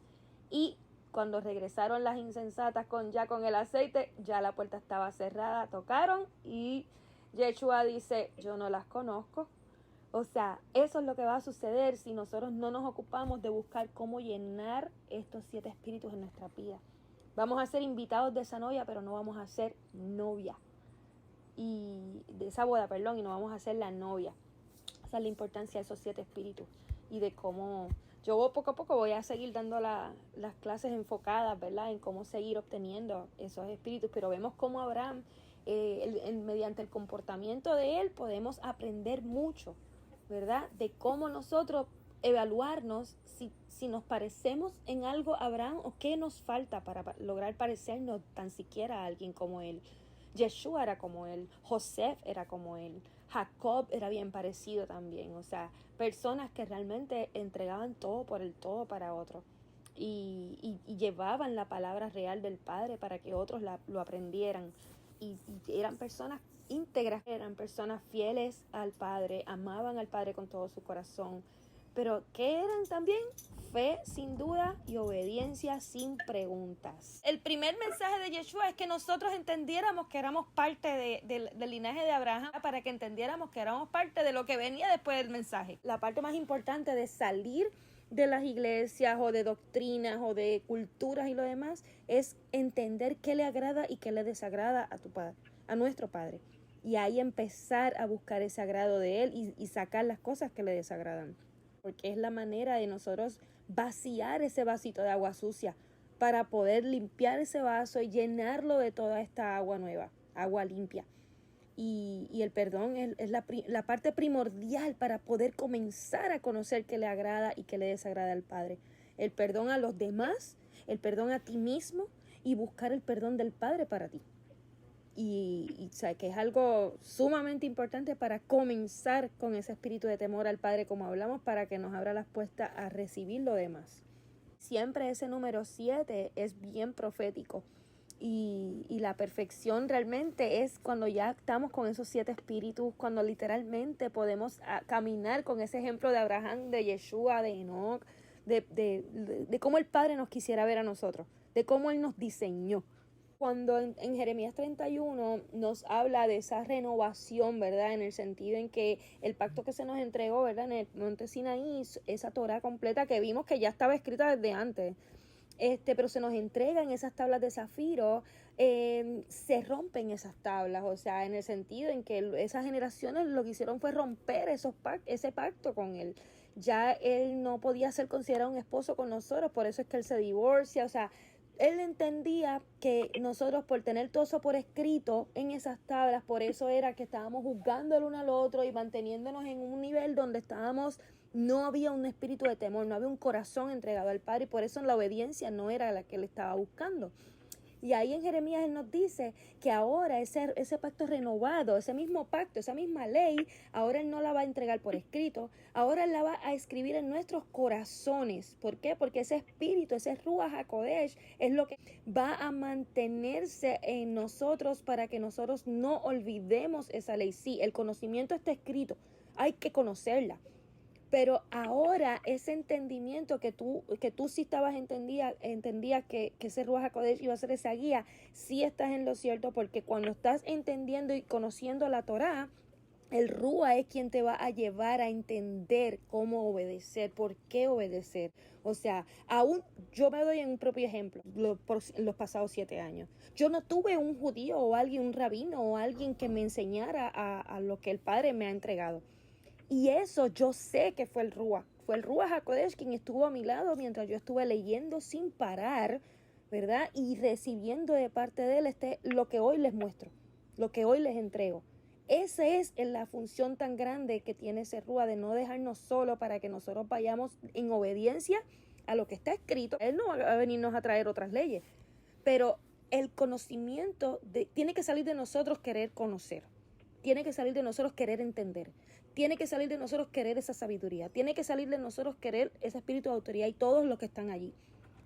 S1: y cuando regresaron las insensatas con el aceite, ya la puerta estaba cerrada, tocaron y Yeshua dice, yo no las conozco. O sea, eso es lo que va a suceder si nosotros no nos ocupamos de buscar cómo llenar estos 7 espíritus en nuestra vida. Vamos a ser invitados de esa novia, pero no vamos a ser novia. Y de esa boda, perdón, y no vamos a ser la novia. Esa es la importancia de esos 7 espíritus y de cómo yo poco a poco voy a seguir dando las clases enfocadas, ¿verdad? En cómo seguir obteniendo esos espíritus, pero vemos cómo Abraham, mediante el comportamiento de él, podemos aprender mucho, ¿verdad? De cómo nosotros evaluarnos si nos parecemos en algo a Abraham o qué nos falta para lograr parecernos tan siquiera a alguien como él. Yeshua era como él, Joseph era como él, Jacob era bien parecido también, o sea, personas que realmente entregaban todo por el todo para otro y llevaban la palabra real del Padre para que otros lo aprendieran y eran personas íntegras, eran personas fieles al Padre, amaban al Padre con todo su corazón. Pero ¿qué eran también? Fe sin duda y obediencia sin preguntas. El primer mensaje de Yeshua es que nosotros entendiéramos que éramos parte del linaje de Abraham, para que entendiéramos que éramos parte de lo que venía después del mensaje. La parte más importante de salir de las iglesias o de doctrinas o de culturas y lo demás es entender qué le agrada y qué le desagrada a tu Padre, a nuestro Padre. Y ahí empezar a buscar ese agrado de Él y sacar las cosas que le desagradan. Porque es la manera de nosotros vaciar ese vasito de agua sucia para poder limpiar ese vaso y llenarlo de toda esta agua nueva, agua limpia. Y el perdón es la parte primordial para poder comenzar a conocer qué le agrada y qué le desagrada al Padre. El perdón a los demás, el perdón a ti mismo y buscar el perdón del Padre para ti. Y sabe que es algo sumamente importante para comenzar con ese espíritu de temor al Padre, como hablamos, para que nos abra las puertas a recibir lo demás. Siempre ese número 7 es bien profético y la perfección realmente es cuando ya estamos con esos 7 espíritus, cuando literalmente podemos caminar con ese ejemplo de Abraham, de Yeshua, de Enoch, de cómo el Padre nos quisiera ver a nosotros, de cómo Él nos diseñó. Cuando en Jeremías 31 nos habla de esa renovación, ¿verdad? En el sentido en que el pacto que se nos entregó, ¿verdad? En el monte Sinaí, esa Torá completa que vimos que ya estaba escrita desde antes, pero se nos entregan esas tablas de zafiro, se rompen esas tablas, o sea, en el sentido en que esas generaciones lo que hicieron fue romper ese pacto con Él. Ya Él no podía ser considerado un esposo con nosotros, por eso es que Él se divorcia, o sea, Él entendía que nosotros, por tener todo eso por escrito en esas tablas, por eso era que estábamos juzgando el uno al otro y manteniéndonos en un nivel donde no había un espíritu de temor, no había un corazón entregado al Padre, y por eso la obediencia no era la que Él estaba buscando. Y ahí en Jeremías Él nos dice que ahora ese pacto renovado, ese mismo pacto, esa misma ley, ahora Él no la va a entregar por escrito, ahora Él la va a escribir en nuestros corazones. ¿Por qué? Porque ese espíritu, ese Ruach HaKodesh, es lo que va a mantenerse en nosotros para que nosotros no olvidemos esa ley. Sí, el conocimiento está escrito, hay que conocerla. Pero ahora ese entendimiento que tú sí estabas entendía que ese Ruach HaKodesh iba a ser esa guía, sí estás en lo cierto, porque cuando estás entendiendo y conociendo la Torá, el Ruach es quien te va a llevar a entender cómo obedecer, por qué obedecer. O sea, aún yo me doy un propio ejemplo, por los pasados 7 años. Yo no tuve un judío o alguien, un rabino o alguien que me enseñara a lo que el Padre me ha entregado. Y eso yo sé que fue el Ruach HaKodesh quien estuvo a mi lado mientras yo estuve leyendo sin parar, ¿verdad? Y recibiendo de parte de Él lo que hoy les muestro, lo que hoy les entrego. Esa es la función tan grande que tiene ese Ruach, de no dejarnos solos para que nosotros vayamos en obediencia a lo que está escrito. Él no va a venirnos a traer otras leyes, pero el conocimiento tiene que salir de nosotros querer conocer. Tiene que salir de nosotros querer entender. Tiene que salir de nosotros querer esa sabiduría. Tiene que salir de nosotros querer ese espíritu de autoridad y todos los que están allí.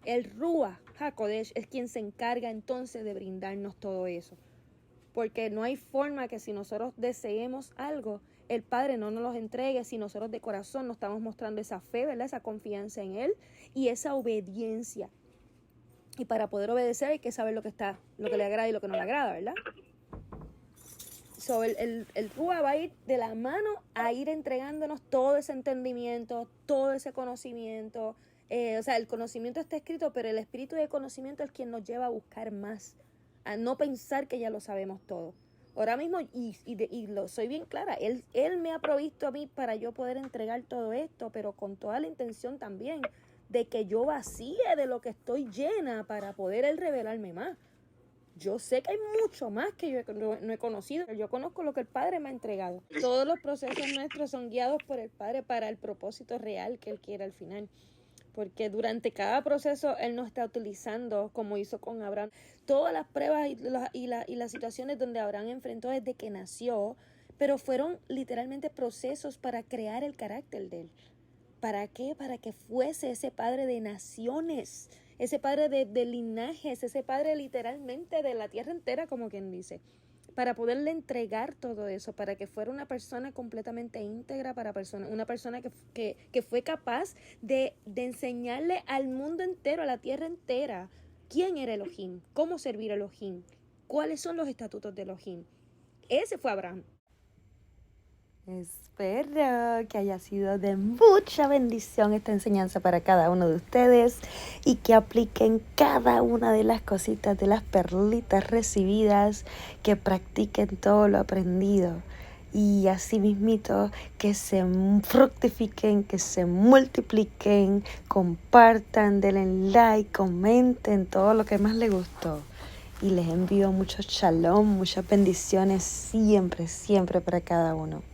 S1: El Ruach HaKodesh es quien se encarga entonces de brindarnos todo eso. Porque no hay forma que si nosotros deseemos algo, el Padre no nos los entregue si nosotros de corazón nos estamos mostrando esa fe, ¿verdad? Esa confianza en Él y esa obediencia. Y para poder obedecer hay que saber lo que le agrada y lo que no le agrada, ¿verdad? So, el Ruach va a ir de la mano a ir entregándonos todo ese entendimiento, todo ese conocimiento. O sea, el conocimiento está escrito, pero el espíritu de conocimiento es quien nos lleva a buscar más, a no pensar que ya lo sabemos todo. Ahora mismo, y lo soy bien clara, él me ha provisto a mí para yo poder entregar todo esto, pero con toda la intención también de que yo vacíe de lo que estoy llena para poder Él revelarme más. Yo sé que hay mucho más que yo no he conocido. Yo conozco lo que el Padre me ha entregado. Todos los procesos nuestros son guiados por el Padre para el propósito real que Él quiere al final. Porque durante cada proceso Él nos está utilizando, como hizo con Abraham. Todas las pruebas y las situaciones donde Abraham enfrentó desde que nació, pero fueron literalmente procesos para crear el carácter de Él. ¿Para qué? Para que fuese ese padre de naciones, ese padre de linajes, ese padre literalmente de la tierra entera, como quien dice. para poderle entregar todo eso, para que fuera una persona completamente íntegra, una persona que fue capaz de enseñarle al mundo entero, a la tierra entera, quién era Elohim, cómo servir a Elohim, cuáles son los estatutos de Elohim. Ese fue Abraham. Espero que haya sido de mucha bendición esta enseñanza para cada uno de ustedes y que apliquen cada una de las cositas, de las perlitas recibidas, que practiquen todo lo aprendido y así mismito que se fructifiquen, que se multipliquen, compartan, denle like, comenten todo lo que más les gustó. Y les envío mucho shalom, muchas bendiciones siempre, siempre para cada uno.